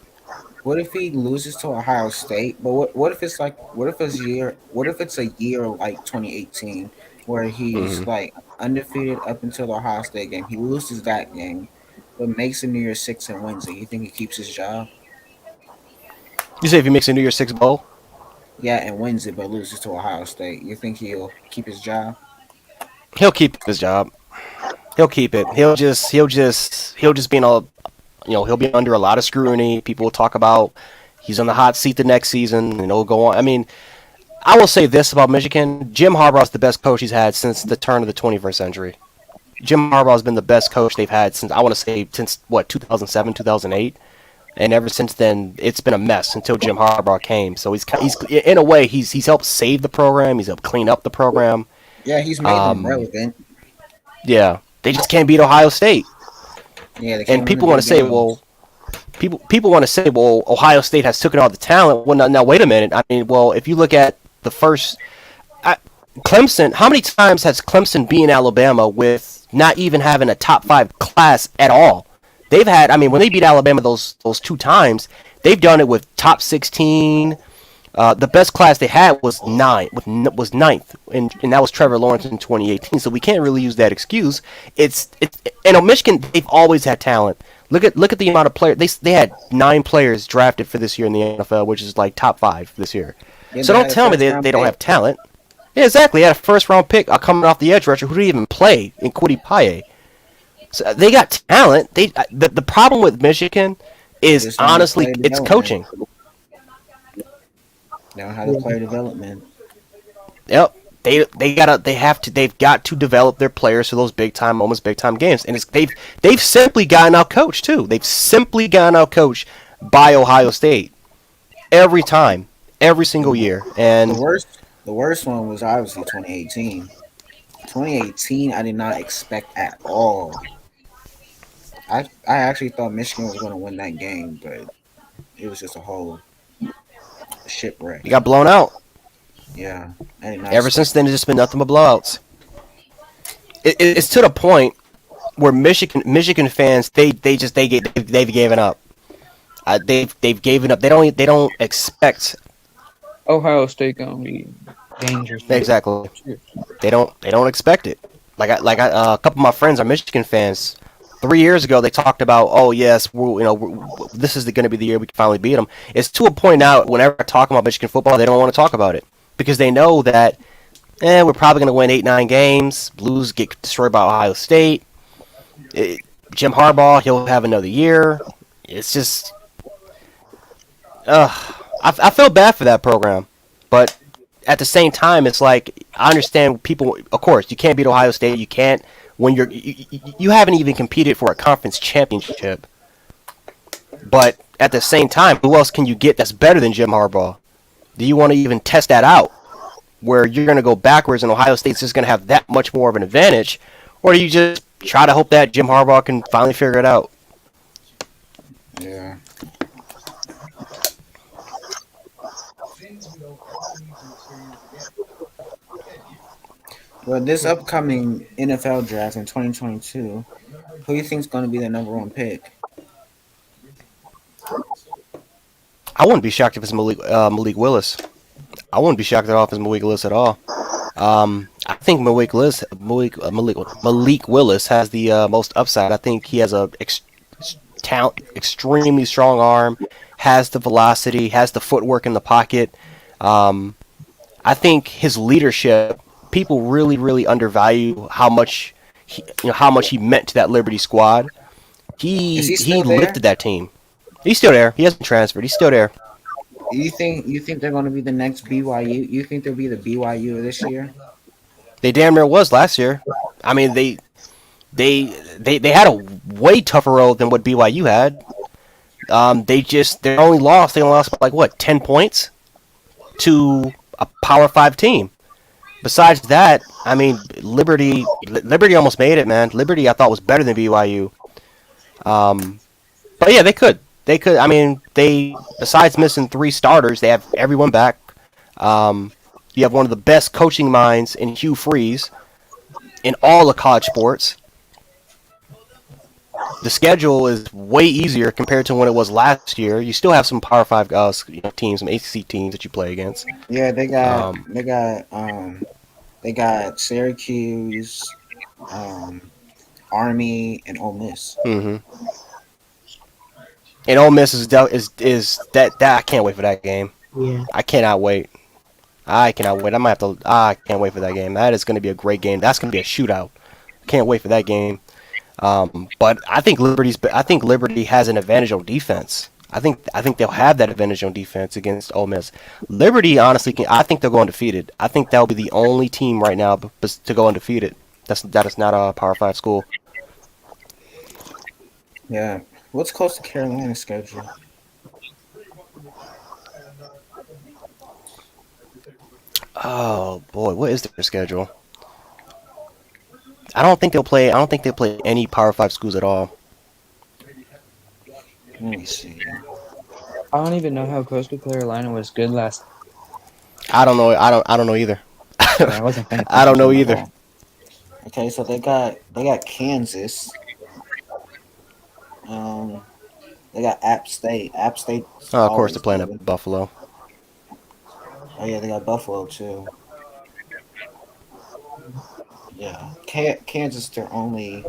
What if he loses to Ohio State? But what if it's like what if it's year? What if it's a year like 2018 where he's Mhm. like undefeated up until the Ohio State game? He loses that game, but makes a New Year's Six and wins it. You think he keeps his job? You say if he makes a New Year's Six bowl, Yeah, and wins it, but loses to Ohio State. You think he'll keep his job? he'll keep his job. He'll keep it. He'll just be in all. He'll be under a lot of scrutiny. People will talk about he's on the hot seat the next season, and it'll go on. I mean, I will say this about Michigan: Jim Harbaugh's the best coach he's had since the turn of the 21st century. Jim Harbaugh's been the best coach they've had since I want to say since what 2007, 2008, and ever since then it's been a mess until Jim Harbaugh came. So he's in a way he's helped save the program. He's helped clean up the program. Yeah, he's made them Um, relevant. yeah, they just can't beat Ohio State. Yeah, they And can't win people the want to big say, games. well, people want to say, well, Ohio State has taken all the talent. Well, now wait a minute. I mean, well, if you look at the first, Clemson, how many times has Clemson beaten Alabama with not even having a top 5 class at all? They've had, I mean, when they beat Alabama those 2 times, they've done it with top 16. The best class they had was ninth, and that was Trevor Lawrence in 2018. So we can't really use that excuse. And Michigan, they've always had talent. Look at the amount of players they had 9 players drafted for this year in the NFL, which is like top 5 this year. Yeah, So they don't had a tell me first round they don't pick. have talent. Yeah, exactly. They had a first round pick coming off the edge rusher who didn't even play in Kwity Paye. So they got talent. The problem with Michigan They is just don't have honestly player it's development. coaching. They don't have the Yeah. player development. Yep. They've got to develop their players for those big time moments, big time games, and they've simply gotten out coached too. They've simply gotten out coached by Ohio State every time, every single year, The and worst, the worst one was obviously 2018. 2018, I did not expect at all. I actually thought Michigan was going to win that game, but it was just a whole shipwreck. you got blown out. Yeah, I did not Ever since expect. then, it's just been nothing but blowouts. It's to the point where Michigan fans they've given up. They've given up. They don't expect Ohio State gonna be dangerous. exactly. They don't expect it. A couple of my friends are Michigan fans. 3 years ago, they talked about, oh yes, this is going to be the year we can finally beat them. It's to a point now. Whenever I talk about Michigan football, they don't want to talk about it because they know that, we're probably going to win 8-9 games. Blues get destroyed by Ohio State. Jim Harbaugh, he'll have another year. It's just, I feel bad for that program, but at the same time, it's like I understand people. Of course, you can't beat Ohio State. You can't when you haven't even competed for a conference championship. But at the same time, who else can you get that's better than Jim Harbaugh? Do you want to even test that out, where you're going to go backwards and Ohio State's just going to have that much more of an advantage, or do you just try to hope that Jim Harbaugh can finally figure it out? Yeah. Well, this upcoming NFL draft in 2022, who do you think is going to be the number one pick? I wouldn't be shocked if it's Malik Willis. I wouldn't be shocked at all if it's Malik Willis at all. I think Malik Willis has the most upside. I think he has extremely strong arm, has the velocity, has the footwork in the pocket. I think his leadership. People really, really undervalue how much he meant to that Liberty squad. Is he He still there? lifted that team. He's still there. He hasn't transferred. He's still there. You think they're going to be the next BYU? You think they'll be the BYU of this year? They damn near was last year. I mean, they had a way tougher road than what BYU had. They only lost by like what 10 points to a Power 5 team. Besides that, I mean, Liberty almost made it, man. Liberty I thought was better than BYU. But yeah, they could. I mean, besides missing 3 starters, they have everyone back. You have one of the best coaching minds in Hugh Freeze in all of college sports. The schedule is way easier compared to when it was last year. You still have some Power 5 teams, some ACC teams that you play against. Yeah, they got Syracuse, Army, and Ole Miss. Mm-hmm. And Ole Miss is that I can't wait for that game. Yeah. I cannot wait. I can't wait for that game. That is going to be a great game. That's going to be a shootout. Can't wait for that game. But I think Liberty has an advantage on defense. I think they'll have that advantage on defense against Ole Miss. Liberty, honestly, I think they'll go undefeated. I think that'll be the only team right now to go undefeated. That is not a Power 5 school. Yeah. What's Coastal Carolina's schedule? Oh boy, what is their schedule? I don't think they'll play any Power 5 schools at all. Let me see. I don't even know how Coastal Carolina was good last. I don't know. I don't know either. I wasn't paying I don't know attention at either. all. Okay, so they got Kansas. They got App State. App State. Oh, of course they're playing at Buffalo. Oh yeah, they got Buffalo too. Yeah, Kansas is their only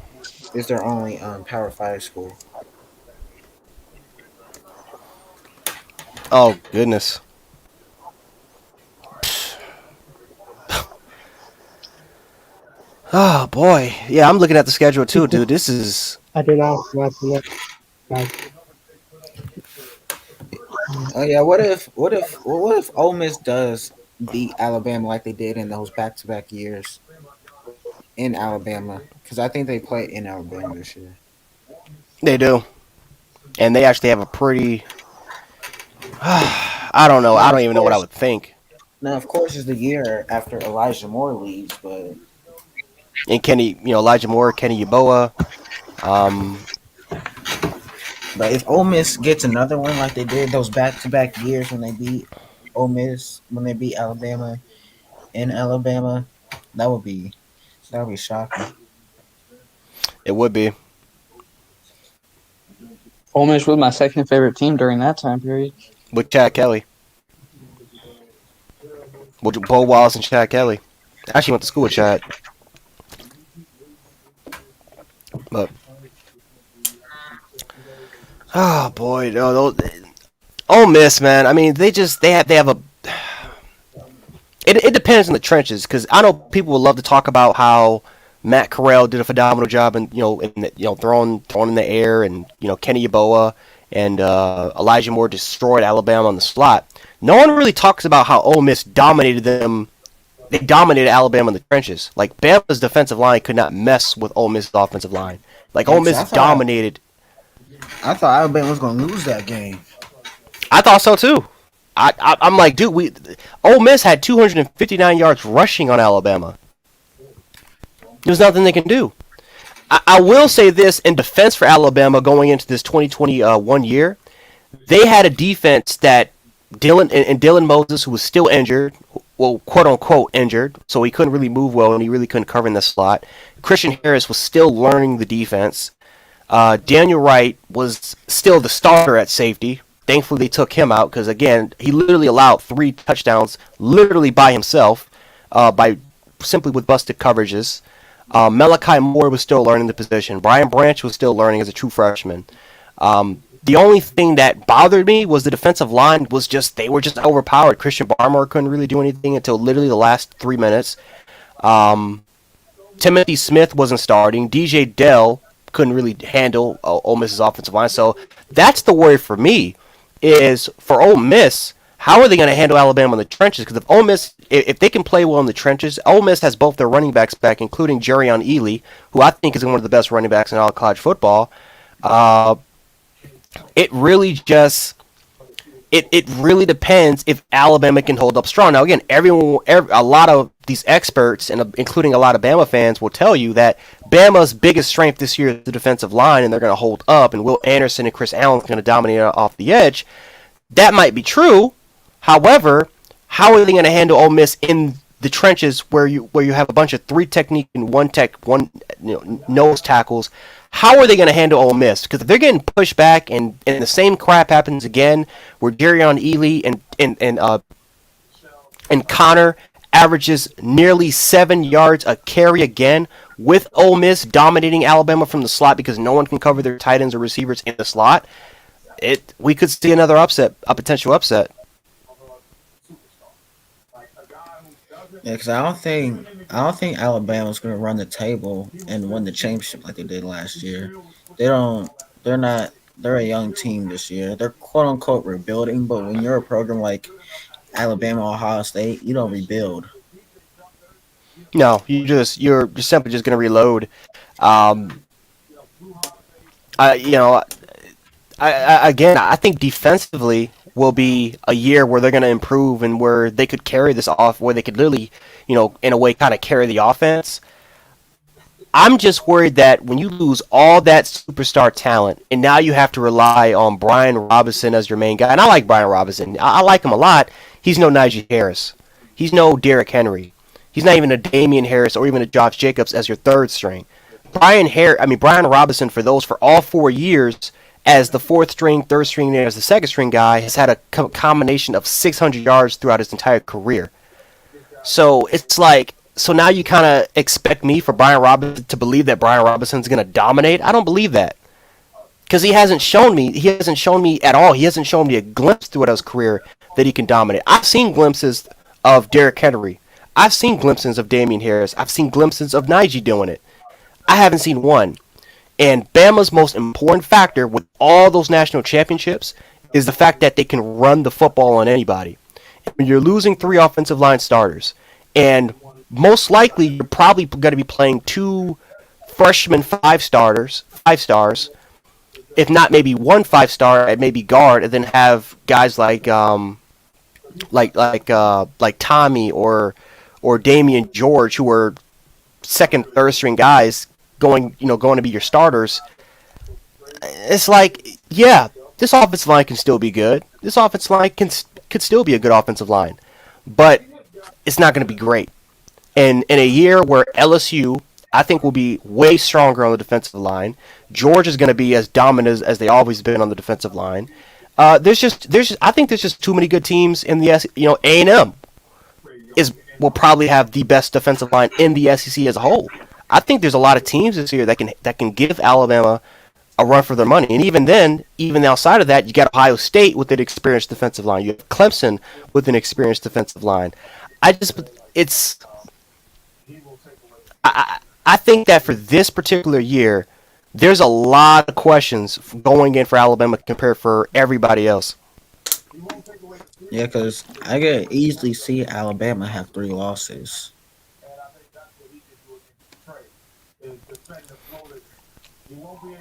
Power 5 school. Oh goodness. Oh boy, yeah, I'm looking at the schedule too, dude. This is I did not watch the next. Oh yeah, what if Ole Miss does beat Alabama like they did in those back-to-back years in Alabama? Because I think they play in Alabama this year. they do, and they actually have a pretty. I don't know. I Now don't of even know what I course, would think. now of course, it's the year after Elijah Moore leaves, but And Kenny, Elijah Moore, Kenny Yeboah. Um, if Ole Miss gets another one like they did those back-to-back years when they beat Ole Miss, when they beat Alabama in Alabama, that would be shocking. it would be. Ole Miss was my second favorite team during that time period. With Chad Kelly. With Bo Wallace and Chad Kelly. I actually went to school with Chad. But oh boy, no, Ole Miss, man. I mean, they have a. It depends on the trenches because I know people would love to talk about how Matt Corral did a phenomenal job and throwing in the air, and Kenny Yeboah and Elijah Moore destroyed Alabama on the slot. No one really talks about how Ole Miss dominated them. They dominated Alabama in the trenches. Like Bama's defensive line could not mess with Ole Miss's offensive line. Like Ole Miss dominated. I thought Alabama was going to lose that game. I thought so too. I'm like, dude, Ole Miss had 259 yards rushing on Alabama. There's nothing they can do. I will say this in defense for Alabama going into this 2021 year, they had a defense that Dylan Moses, who was still injured, well, quote unquote injured, so he couldn't really move well and he really couldn't cover in the slot. Christian Harris was still learning the defense. Daniel Wright was still the starter at safety. Thankfully, they took him out because, again, he literally allowed 3 touchdowns literally by himself by simply with busted coverages. Malachi Moore was still learning the position. Brian Branch was still learning as a true freshman. The only thing that bothered me was the defensive line they were just overpowered. Christian Barmore couldn't really do anything until literally the last 3 minutes. Timothy Smith wasn't starting. DJ Dell couldn't really handle Ole Miss's offensive line. So that's the worry for me is for Ole Miss, how are they going to handle Alabama in the trenches? Because if Ole Miss, if they can play well in the trenches, Ole Miss has both their running backs back, including Jerrion Ely, who I think is one of the best running backs in all college football. It really depends if Alabama can hold up strong. Now, again, a lot of these experts, and including a lot of Bama fans, will tell you that Bama's biggest strength this year is the defensive line, and they're going to hold up, and Will Anderson and Chris Allen are going to dominate off the edge. That might be true. However, how are they going to handle Ole Miss in the trenches where you have a bunch of 3 technique and one nose tackles? How are they going to handle Ole Miss? Because if they're getting pushed back and the same crap happens again, where Jerrion Ely and Connor averages nearly 7 yards a carry again, with Ole Miss dominating Alabama from the slot because no one can cover their tight ends or receivers in the slot, we could see another upset, a potential upset. Yeah, because I don't think Alabama's going to run the table and win the championship like they did last year. They're not. They're a young team this year. They're quote unquote rebuilding, but when you're a program like Alabama, Ohio State, you don't rebuild. No, you're simply just going to reload. I think defensively will be a year where they're going to improve and where they could carry this off, where they could literally, in a way, kind of carry the offense. I'm just worried that when you lose all that superstar talent and now you have to rely on Brian Robinson as your main guy, and I like Brian Robinson. I like him a lot. He's no Najee Harris. He's no Derrick Henry. He's not even a Damian Harris or even a Josh Jacobs as your third string. Brian Robinson, for all 4 years as the fourth string, third string, and as the second string guy, has had a combination of 600 yards throughout his entire career. So it's like, so now you kind of expect me for Brian Robinson to believe that Brian Robinson's going to dominate? I don't believe that. Because he hasn't shown me at all. He hasn't shown me a glimpse throughout his career that he can dominate. I've seen glimpses of Derrick Henry. I've seen glimpses of Damian Harris. I've seen glimpses of Najee doing it. I haven't seen one. And Bama's most important factor with all those national championships is the fact that they can run the football on anybody. When you're losing 3 offensive line starters, and most likely you're probably going to be playing 2 freshman 5 stars, if not maybe 1 5-star at maybe guard, and then have guys like Tommy or Damian George, who are second, third string guys going to be your starters. It's like, yeah, this offensive line can still be good. This offensive line could still be a good offensive line, but it's not going to be great. And in a year where LSU, I think, will be way stronger on the defensive line, Georgia is going to be as dominant as they always been on the defensive line. I think there's just too many good teams in the A&M will probably have the best defensive line in the SEC as a whole. I think there's a lot of teams this year that can give Alabama a run for their money. And even then, even outside of that, you got Ohio State with an experienced defensive line. You have Clemson with an experienced defensive line. I think that for this particular year, there's a lot of questions going in for Alabama compared for everybody else. Yeah, because I could easily see Alabama have 3 losses.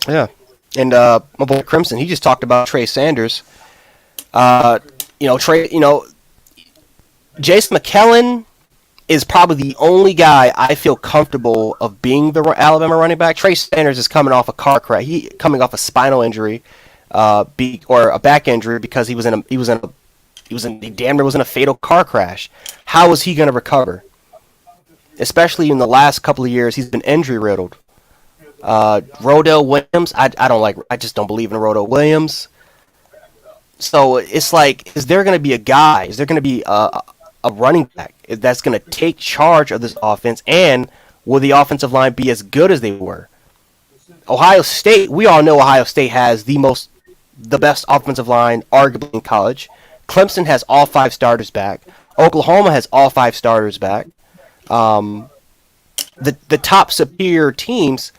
Yeah. And my boy Crimson, he just talked about Trey Sanders. Jason McKellen is probably the only guy I feel comfortable of being the Alabama running back. Trey Sanders is coming off a car crash. He coming off a spinal injury, or a back injury, because he damn near was in a fatal car crash. How is he going to recover? Especially in the last couple of years, he's been injury riddled. Rodell Williams, I just don't believe in Rodell Williams. So it's like, is there going to be a guy? Is there going to be a running back that's going to take charge of this offense? And will the offensive line be as good as they were? Ohio State, we all know Ohio State has the best offensive line, arguably, in college. Clemson has all 5 starters back. Oklahoma has all 5 starters back. The top superior teams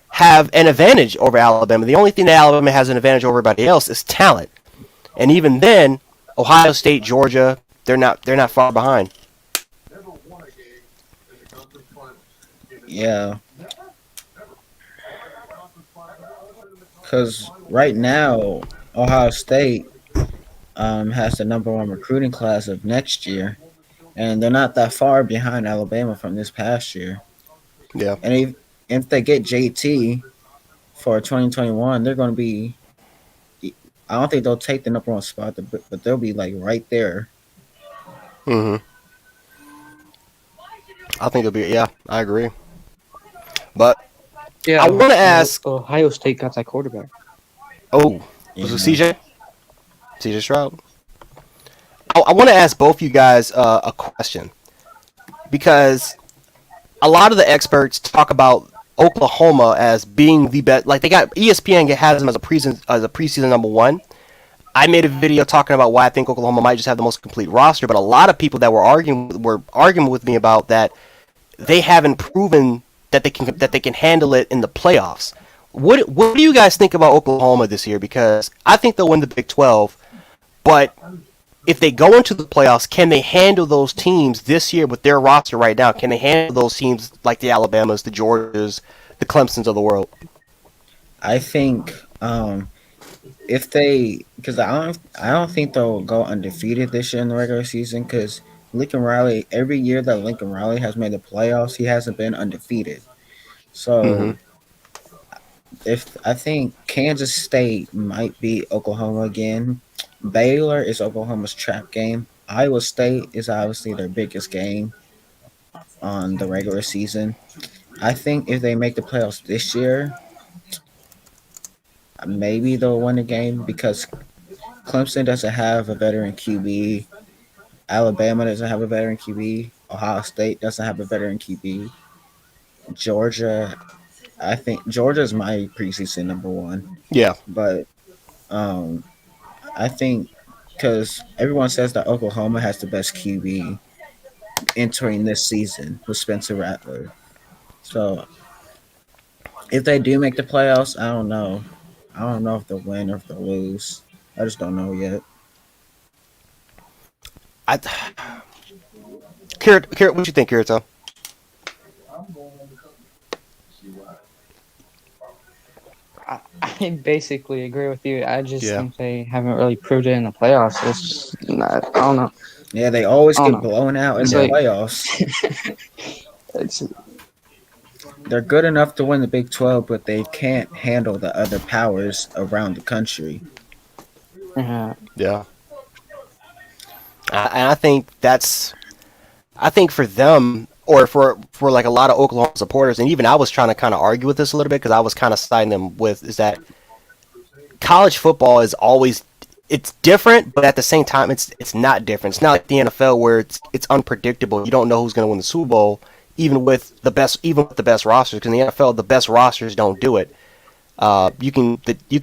have an advantage over Alabama. The only thing that Alabama has an advantage over everybody else is talent. And even then, Ohio State, Georgia, they're not far behind. Yeah. Because right now, Ohio State has the number 1 recruiting class of next year, and they're not that far behind Alabama from this past year. Yeah. And if they get JT for 2021, they're going to be. I don't think they'll take the number 1 spot, but they'll be like right there. Mm-hmm. I think it'll be. Yeah, I agree. But Yeah, I want to ask. Ohio State got that quarterback. Oh, was it CJ? CJ Stroud. I want to ask both you guys a question, because a lot of the experts talk about Oklahoma as being the best. Like, they got ESPN has them as a preseason number 1. I made a video talking about why I think Oklahoma might just have the most complete roster, but a lot of people that were arguing with me about that, they haven't proven that they can handle it in the playoffs. What do you guys think about Oklahoma this year? Because I think they'll win the Big 12, but if they go into the playoffs, can they handle those teams this year with their roster right now? Can they handle those teams like the Alabamas, the Georgias, the Clemsons of the world? I think because I don't think they'll go undefeated this year in the regular season, because Lincoln Riley, every year that Lincoln Riley has made the playoffs, he hasn't been undefeated. So I think Kansas State might beat Oklahoma again. Baylor is Oklahoma's trap game. Iowa State is obviously their biggest game on the regular season. I think if they make the playoffs this year, maybe they'll win the game, because Clemson doesn't have a veteran QB. Alabama doesn't have a veteran QB. Ohio State doesn't have a veteran QB. Georgia, I think Georgia's my preseason number 1. Yeah. But I think, because everyone says that Oklahoma has the best QB, entering this season with Spencer Rattler. So if they do make the playoffs, I don't know. I don't know if they'll win or if they'll lose. I just don't know yet. Kira, what you think, Kirito? I basically agree with you. I just Yeah. think they haven't really proved it in the playoffs. It's just not, I don't know. Yeah, they always I get don't know. blown out in It's the like- playoffs. It's They're good enough to win the Big 12, but they can't handle the other powers around the country. yeah. Yeah. And I think for them, or for like a lot of Oklahoma supporters, and even I was trying to kind of argue with this a little bit because I was kind of siding them with, is that college football is always, it's different, but at the same time it's not different. It's not like the NFL where it's unpredictable. You don't know who's going to win the Super Bowl, even with the best rosters. Because in the NFL, the best rosters don't do it. You can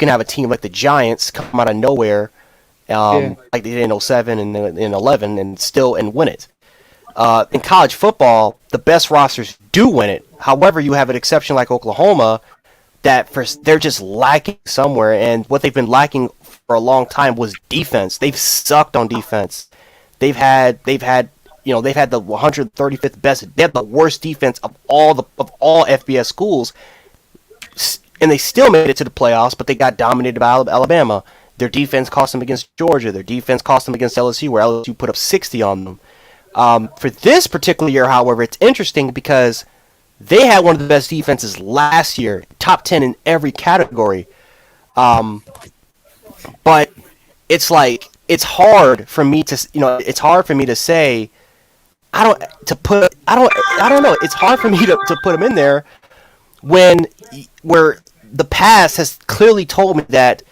have a team like the Giants come out of nowhere, like they did in 07 and in 11, and win it. In college football, the best rosters do win it. However, you have an exception like Oklahoma that they're just lacking somewhere, and what they've been lacking for a long time was defense. They've sucked on defense. They've had the 135th best. They have the worst defense of all FBS schools, and they still made it to the playoffs, but they got dominated by Alabama. Their defense cost them against Georgia. Their defense cost them against LSU, where LSU put up 60 on them. For this particular year, however, it's interesting because they had one of the best defenses last year, top 10 in every category. But it's like it's hard for me to say I don't know. It's hard for me to put them in there where the past has clearly told me that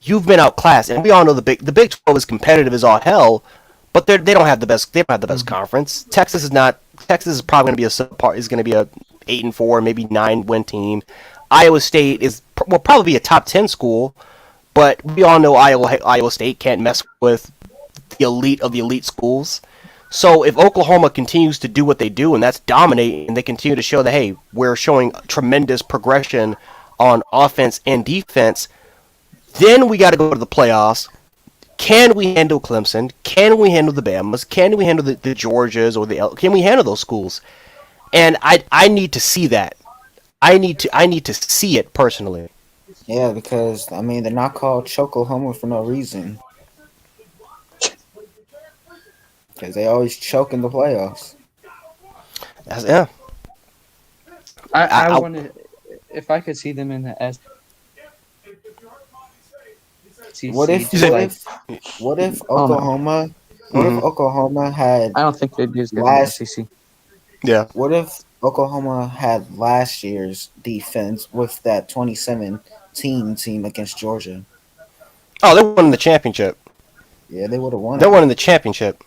you've been outclassed, and we all know the Big 12 is competitive as all hell, but they don't have the best. They don't have the best conference. Texas is not. Texas is probably going to be a 8-4, maybe 9-win team. Iowa State will probably be a top 10 school, but we all know Iowa State can't mess with the elite of the elite schools. So if Oklahoma continues to do what they do, and that's dominate, and they continue to show that, hey, we're showing tremendous progression on offense and defense, then we got to go to the playoffs. Can we handle Clemson? Can we handle the Bamas? Can we handle the Georgias can we handle those schools? And I need to see that. I need to see it personally. Yeah, because they're not called Chokeohoma for no reason. Because they always choke in the playoffs. Yeah. I wanted, if I could see them in the SEC. What if Oklahoma? What if Oklahoma had? I don't think they'd be as good in the SEC. Yeah. What if Oklahoma had last year's defense with that 2017 team against Georgia? Oh, they won the championship. Yeah, they would have won. They won in the championship.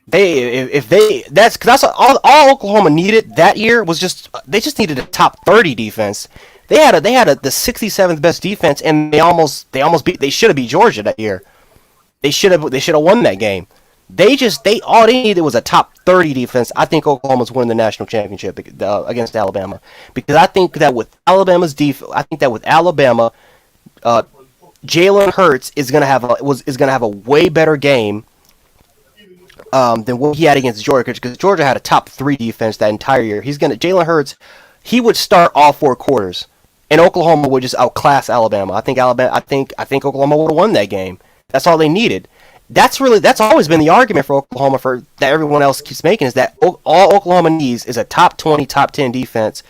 That's all Oklahoma needed that year was they just needed a top 30 defense. They had the 67th best defense, and they should have beat Georgia that year. They should have won that game. All they needed was a top 30 defense. I think Oklahoma's winning the national championship against Alabama, because I think that with Alabama's defense, Jalen Hurts is gonna have a way better game than what he had against Georgia, because Georgia had a top 3 defense that entire year. Jalen Hurts, he would start all 4 quarters, and Oklahoma would just outclass Alabama. I think Oklahoma would have won that game. That's all they needed. That's always been the argument for Oklahoma that everyone else keeps making, is that all Oklahoma needs is a top 20, top 10 defense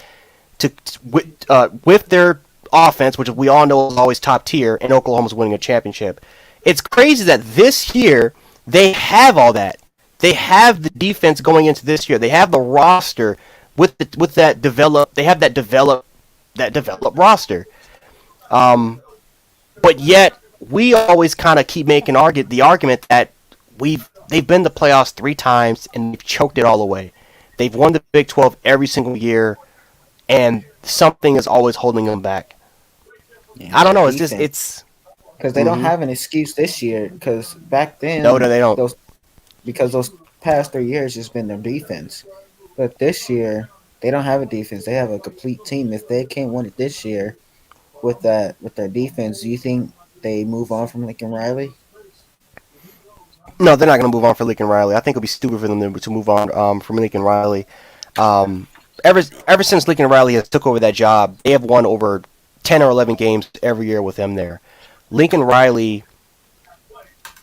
with their offense, which we all know is always top tier, and Oklahoma's winning a championship. It's crazy that this year they have all that. They have the defense going into this year. They have the roster with that developed. They have that developed roster. But yet we always kind of keep making the argument that they've been to playoffs 3 times and they've choked it all away. They've won the Big 12 every single year, and something is always holding them back. Yeah, I don't know. It's because they don't have an excuse this year. Because back then, no, they don't. Because those past 3 years has been their defense. But this year, they don't have a defense. They have a complete team. If they can't win it this year with their defense, do you think they move on from Lincoln Riley? No, they're not going to move on for Lincoln Riley. I think it'll be stupid for them to move on from Lincoln Riley. Um, ever since Lincoln Riley has took over that job, they have won over 10 or 11 games every year with him there. Lincoln Riley,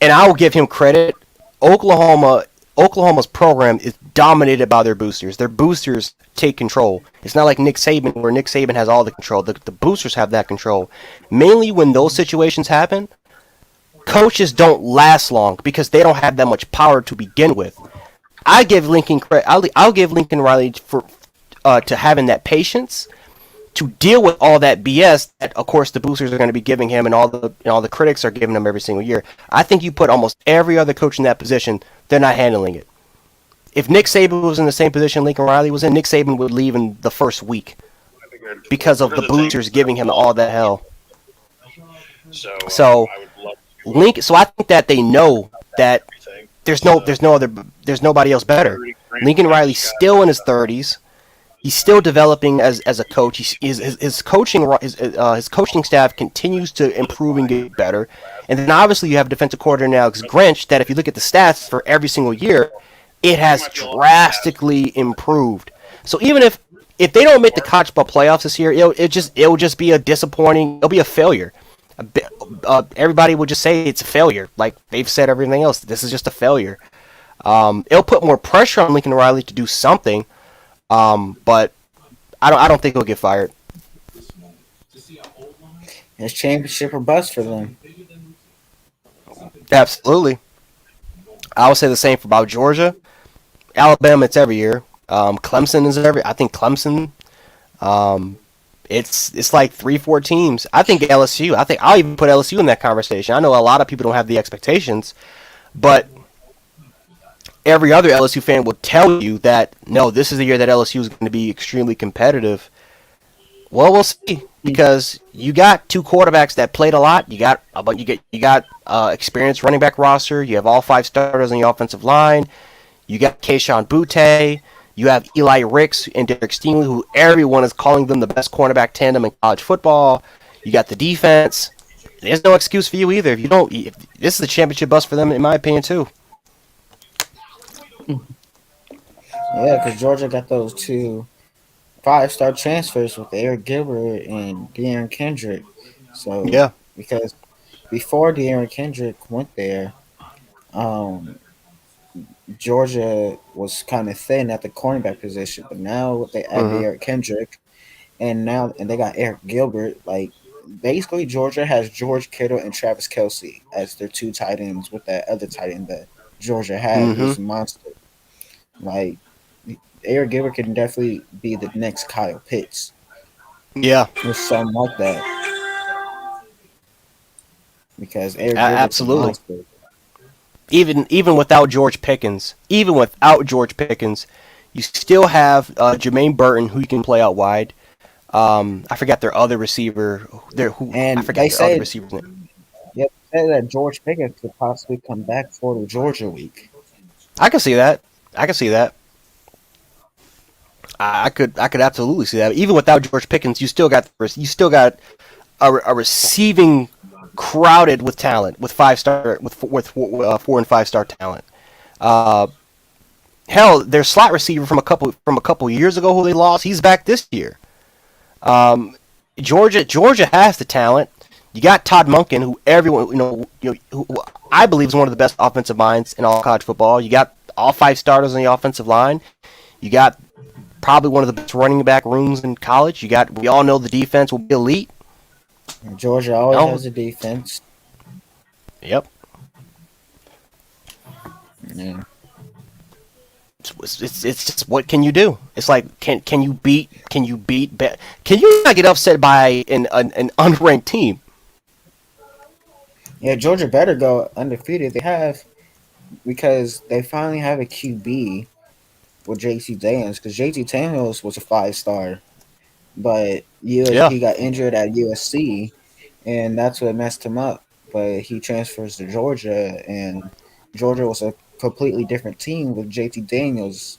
and I will give him credit. Oklahoma's program is dominated by their boosters. Their boosters take control. It's not like Nick Saban, where Nick Saban has all the control. The boosters have that control. Mainly when those situations happen, coaches don't last long because they don't have that much power to begin with. I give Lincoln credit. I'll give Lincoln Riley for to having that patience to deal with all that BS that, of course, the boosters are going to be giving him, and all the critics are giving him every single year. I think you put almost every other coach in that position, they're not handling it. If Nick Saban was in the same position Lincoln Riley was in, Nick Saban would leave in the first week because of the boosters giving him all that hell. So So I think that they know that there's nobody else better. Lincoln Riley's still in his 30s. He's still developing as a coach. His coaching staff continues to improve and get better. And then obviously you have defensive coordinator Alex Grinch that, if you look at the stats for every single year, it has drastically improved. So even if they don't make the college ball playoffs this year, it'll just be a disappointing. It'll be a failure. Everybody will just say it's a failure, like they've said everything else. This is just a failure. It'll put more pressure on Lincoln Riley to do something. But I don't think he'll get fired. It's championship or bust for them. Absolutely. I would say the same about Georgia. Alabama, it's every year. Clemson is I think Clemson. It's like 3-4 teams. I think LSU. I think I'll even put LSU in that conversation. I know a lot of people don't have the expectations, but every other LSU fan will tell you that, no, this is the year that LSU is going to be extremely competitive. Well, we'll see, because you got two quarterbacks that played a lot. You got experienced running back roster. You have all 5 starters on the offensive line. You got Keyshawn Butte. You have Eli Ricks and Derek Stingley, who everyone is calling them the best cornerback tandem in college football. You got the defense. There's no excuse for you either. This is the championship bust for them, in my opinion, too. Yeah, because Georgia got those 2 5-star transfers with Eric Gilbert and De'Aaron Kendrick. So Yeah. because before De'Aaron Kendrick went there, Georgia was kind of thin at the cornerback position, but now they add De'Aaron Kendrick, and they got Eric Gilbert. Like, basically, Georgia has George Kittle and Travis Kelce as their 2 tight ends, with that other tight end that Georgia had, who's a monster. Like, Eric Gilbert can definitely be the next Kyle Pitts. Yeah. Or something like that. Because Eric Gilbert's absolutely. a monster. Even without George Pickens, you still have Jermaine Burton, who you can play out wide. I forgot their other receiver. Other receiver's name. Yep, say that George Pickens could possibly come back for the Georgia week. I can see that. I could absolutely see that. Even without George Pickens, you still got a receiving crowded with talent, with 4 and 5 star talent. Hell, their slot receiver from a couple years ago who they lost, he's back this year. Georgia has the talent. You got Todd Monken, who everyone who I believe is one of the best offensive minds in all college football. You got all 5 starters on the offensive line. You got probably one of the best running back rooms in college. We all know the defense will be elite. And Georgia always has a defense. Yep. Yeah. It's just, what can you do? It's like, can you not get upset by an unranked team? Yeah, Georgia better go undefeated. Because they finally have a QB with JT Daniels, because JT Daniels was a 5-star, but he got injured at USC, and that's what messed him up. But he transfers to Georgia, and Georgia was a completely different team with JT Daniels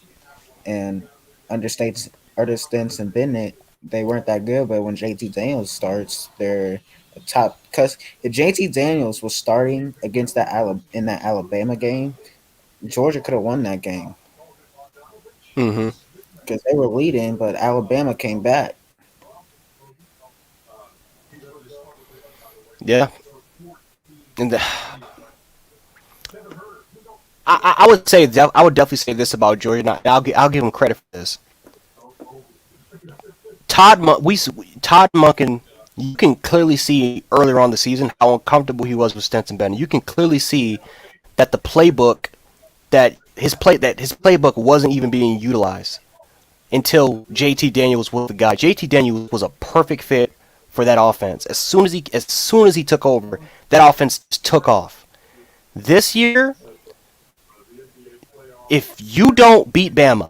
and Understates and Bennett. They weren't that good, but when JT Daniels starts, they're a top. Because if JT Daniels was starting against in that Alabama game, Georgia could have won that game Mm-hmm. because they were leading, but Alabama came back. Yeah. And I would say I would definitely say this about Georgia. Now, I'll give him credit for this. Todd Monken, you can clearly see earlier on the season how uncomfortable he was with Stetson Bennett. You can clearly see that his playbook wasn't even being utilized until JT Daniels was the guy. JT Daniels was a perfect fit for that offense. As soon as he took over, that offense just took off. This year, if you don't beat Bama,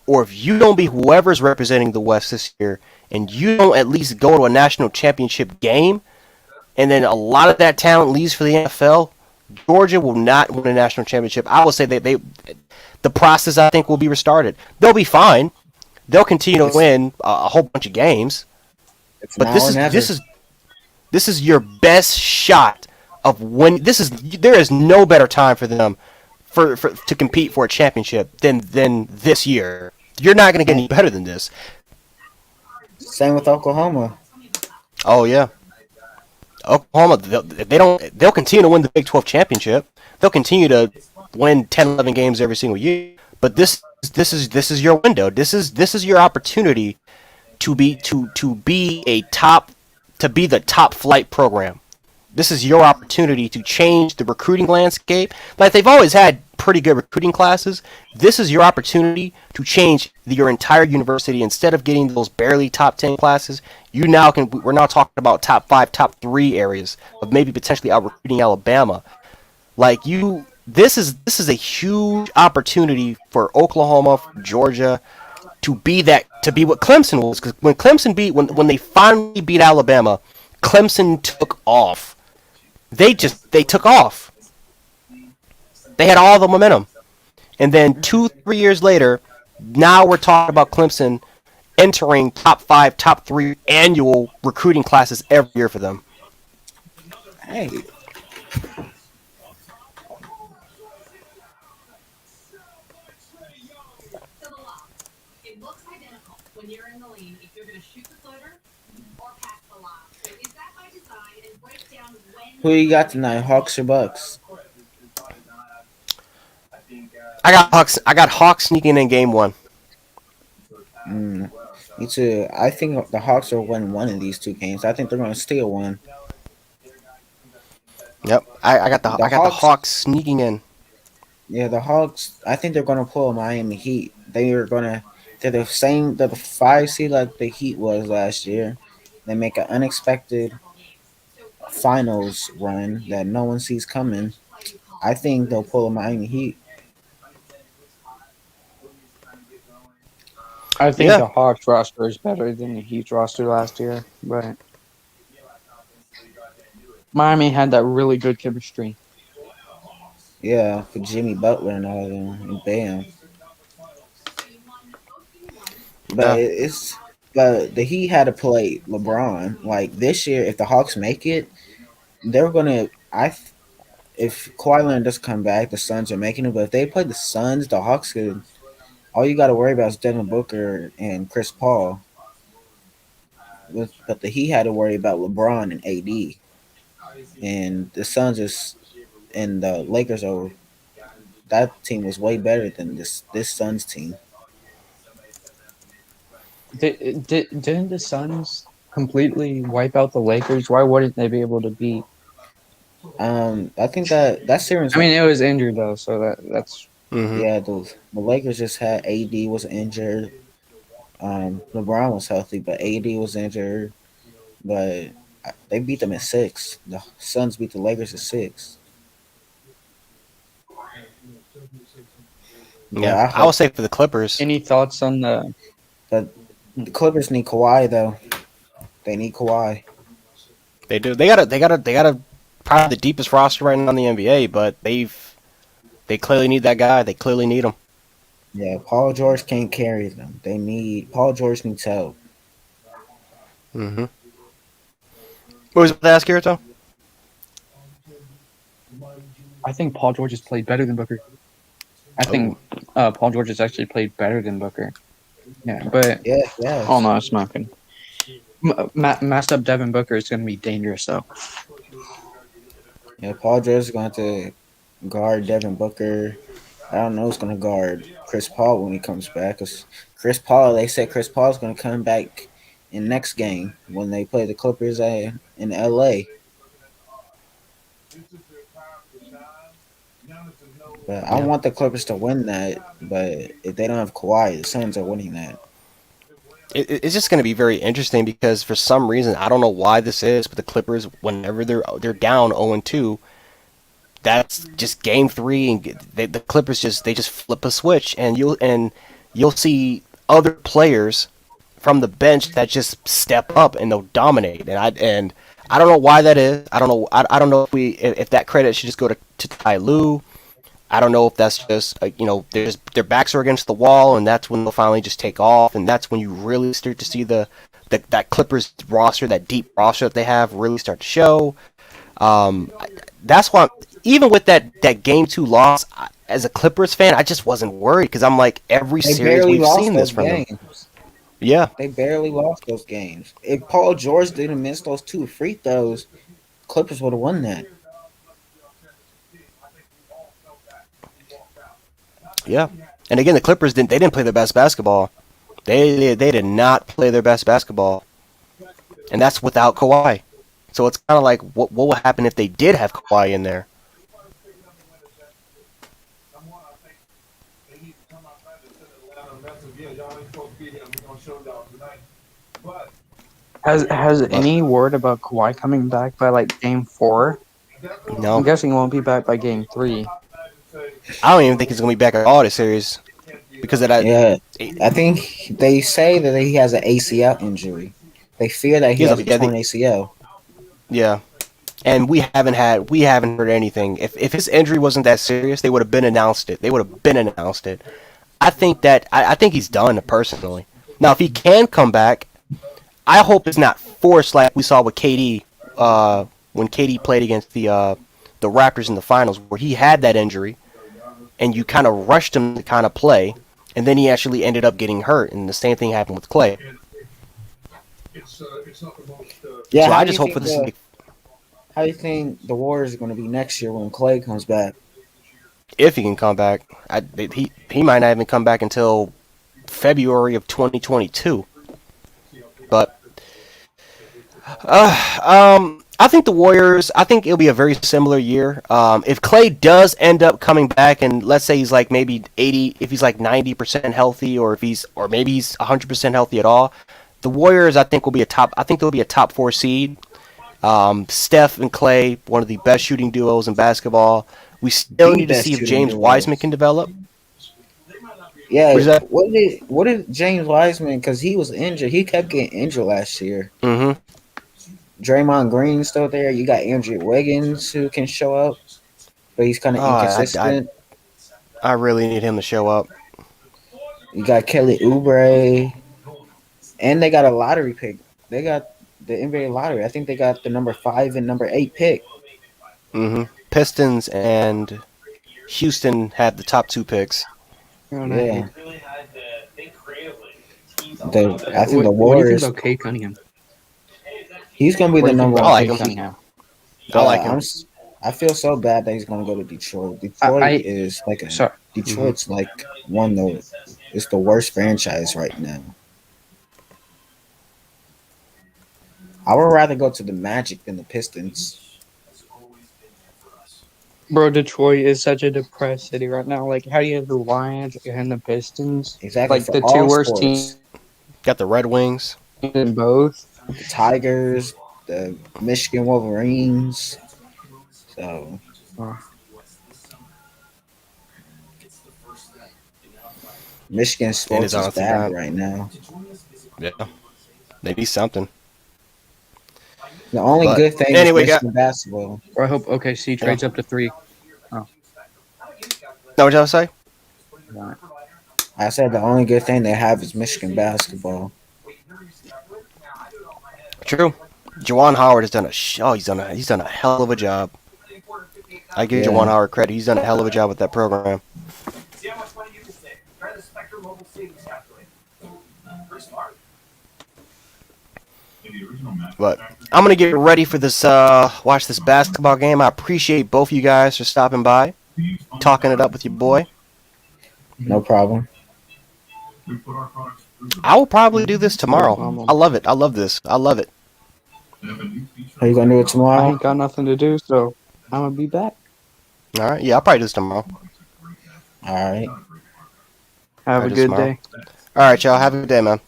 or if you don't beat whoever's representing the West this year, and you don't at least go to a national championship game, and then a lot of that talent leaves for the NFL, Georgia will not win a national championship. I will say that the process, I think, will be restarted. They'll be fine. They'll continue to win a whole bunch of games. But this is your best shot of when there is no better time for them to compete for a championship than this year. You're not going to get any better than this. Same with Oklahoma. Oh yeah, Oklahoma. They'll continue to win the Big 12 championship. They'll continue to win 10, 11 games every single year. But this is your window. This is your opportunity to be the top flight program. This is your opportunity to change the recruiting landscape. Like, they've always had pretty good recruiting classes. This is your opportunity to change your entire university. Instead of getting those barely top 10 classes, we're now talking about top 5, top 3 areas of maybe potentially out recruiting Alabama. Like, this is a huge opportunity for Oklahoma, for Georgia, to be what Clemson was. Because when they finally beat Alabama, Clemson took off. They took off. They had all the momentum. And then 2-3 years later, now we're talking about Clemson entering top 5, top 3 annual recruiting classes every year for them. Hey. Who you got tonight, Hawks or Bucks? I got Hawks sneaking in game 1. Me too. I think the Hawks will win one of these two games. I think they're going to steal one. Yep, I got the Hawks sneaking in. Yeah, the Hawks. I think they're going to pull a Miami Heat. They're the same. They're the 5 seed like the Heat was last year. They make an unexpected finals run that no one sees coming. I think they'll pull a Miami Heat. I think the Hawks roster is better than the Heat roster last year, but Miami had that really good chemistry. Yeah, for Jimmy Butler and all of them, and Bam. But but the Heat had to play LeBron. Like, this year, if the Hawks make it, they're gonna. If Kawhi Leonard doesn't come back, the Suns are making it. But if they play the Suns, the Hawks could. All you got to worry about is Devin Booker and Chris Paul. But the Heat had to worry about LeBron and AD, and the Suns and the Lakers are. That team was way better than this Suns team. Didn't the Suns completely wipe out the Lakers? Why wouldn't they be able to beat? I think that series. I mean, it was injured though, so that's. Mm-hmm. Yeah, the Lakers just had AD was injured. LeBron was healthy, but AD was injured. But they beat them at 6. The Suns beat the Lakers at 6. Yeah, I would say for the Clippers. Any thoughts on the? But the Clippers need Kawhi though. They need Kawhi. They do. They got probably the deepest roster right now in the NBA, but they've They clearly need that guy. They clearly need him. Yeah, Paul George can't carry them. Paul George needs help. Mm-hmm. What was the ask, Kirito? I think Paul George has played better than Booker. I think Paul George has actually played better than Booker. Yeah, but Yeah. oh no, it's smoking. Messed up Devin Booker is going to be dangerous though. Yeah, Paul George is going to guard Devin Booker. I don't know who's going to guard Chris Paul when he comes back. Cause they said Chris Paul is going to come back in next game when they play the Clippers in LA. But I want the Clippers to win that. But if they don't have Kawhi, the Suns are winning that. It's just going to be very interesting because for some reason I don't know why this is, but the Clippers, whenever they're down 0-2, that's just game 3, and the Clippers just flip a switch, and you'll see other players from the bench that just step up and they'll dominate, and I don't know why that is. I don't know if that credit should just go to Ty Lue. I don't know if that's just their backs are against the wall, and that's when they'll finally just take off, and that's when you really start to see that Clippers roster, that deep roster that they have, really start to show. That's why, even with that game 2 loss, as a Clippers fan, I just wasn't worried because I'm like, every series we've seen this from them. Yeah, they barely lost those games. If Paul George didn't miss those 2 free throws, Clippers would have won that. Yeah, and again, the Clippers didn't play their best basketball. They did not play their best basketball, and that's without Kawhi. So it's kind of like, what would happen if they did have Kawhi in there? Has any word about Kawhi coming back by like game 4? No, I'm guessing he won't be back by game 3. I don't even think he's gonna be back at all this series because of that. Yeah, I think they say that he has an ACL injury. They fear that he has a torn ACL. Yeah, and we haven't heard anything. If his injury wasn't that serious, they would have announced it. I think he's done personally. Now, if he can come back, I hope it's not forced like we saw with KD when KD played against the Raptors in the finals, where he had that injury, and you kind of rushed him to kind of play, and then he actually ended up getting hurt, and the same thing happened with Clay. Yeah, so I just hope for this. How do you think the Warriors are going to be next year when Clay comes back? If he can come back, he might not even come back until February of 2022. But I think the Warriors, I think it'll be a very similar year. If Clay does end up coming back, and let's say he's like maybe 80, if he's like 90% healthy, or maybe he's 100% healthy at all, the Warriors, I think they'll be a top 4 seed. Steph and Clay, one of the best shooting duos in basketball. We still need to see if James Wiseman can develop. Yeah, what did James Wiseman? Because he was injured. He kept getting injured last year. Mm-hmm. Draymond Green's still there. You got Andrew Wiggins who can show up, but he's kind of inconsistent. I really need him to show up. You got Kelly Oubre, and they got a lottery pick. They got the NBA lottery. I think they got the number 5 and number 8 pick. Mm-hmm. Pistons and Houston had the top 2 picks. Yeah. I think the Warriors. What do you think about Cade Cunningham? He's gonna be the number 1. I like him. I like him. I feel so bad that he's gonna go to Detroit. Detroit is like Detroit's like it's the worst franchise right now. I would rather go to the Magic than the Pistons. Bro, Detroit is such a depressed city right now. Like, how do you have the Lions and the Pistons? Exactly. Like, the 2 worst teams. Got the Red Wings. In both. The Tigers, the Michigan Wolverines. So. Michigan sports is bad right now. Yeah. They need something. The only good thing is Michigan basketball. Or I hope OKC trades up to 3. Oh. Know what y'all say? I said the only good thing they have is Michigan basketball. True. Juwan Howard has done he's done a hell of a job. I give Yeah. Juwan Howard credit. He's done a hell of a job with that program. But I'm gonna get ready for this. Watch this basketball game. I appreciate both of you guys for stopping by, talking it up with your boy. No problem. I will probably do this tomorrow. problem. I love it. I love this. I love it. Are you gonna do it I tomorrow? ain't got nothing to do, so I'm gonna be back. All right. Yeah, I'll probably do this tomorrow. All right. Have a Alright, good tomorrow. day. All right, y'all. Have a good day, man.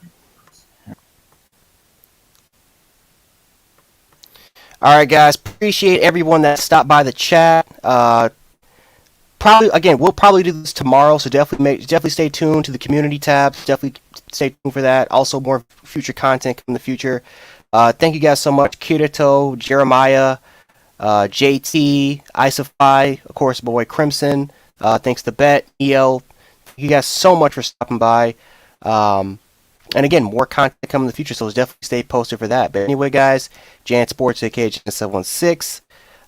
All right, guys. Appreciate everyone that stopped by the chat. We'll probably do this tomorrow, so definitely stay tuned to the community tabs. Definitely stay tuned for that. Also, more future content in the future. Thank you guys so much, Kirito, Jeremiah, JT, Isify, of course, boy Crimson. Thanks to Bet, EL. Thank you guys so much for stopping by. And again, more content coming in the future, so definitely stay posted for that. But anyway, guys, Jan Sports, aka Jan716.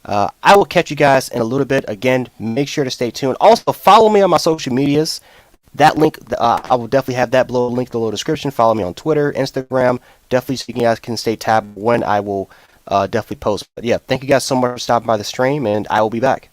I will catch you guys in a little bit. Again, make sure to stay tuned. Also, follow me on my social medias. That link, I will definitely have that below, link in the below description. Follow me on Twitter, Instagram. Definitely so you guys can stay tabbed when I will definitely post. But yeah, thank you guys so much for stopping by the stream, and I will be back.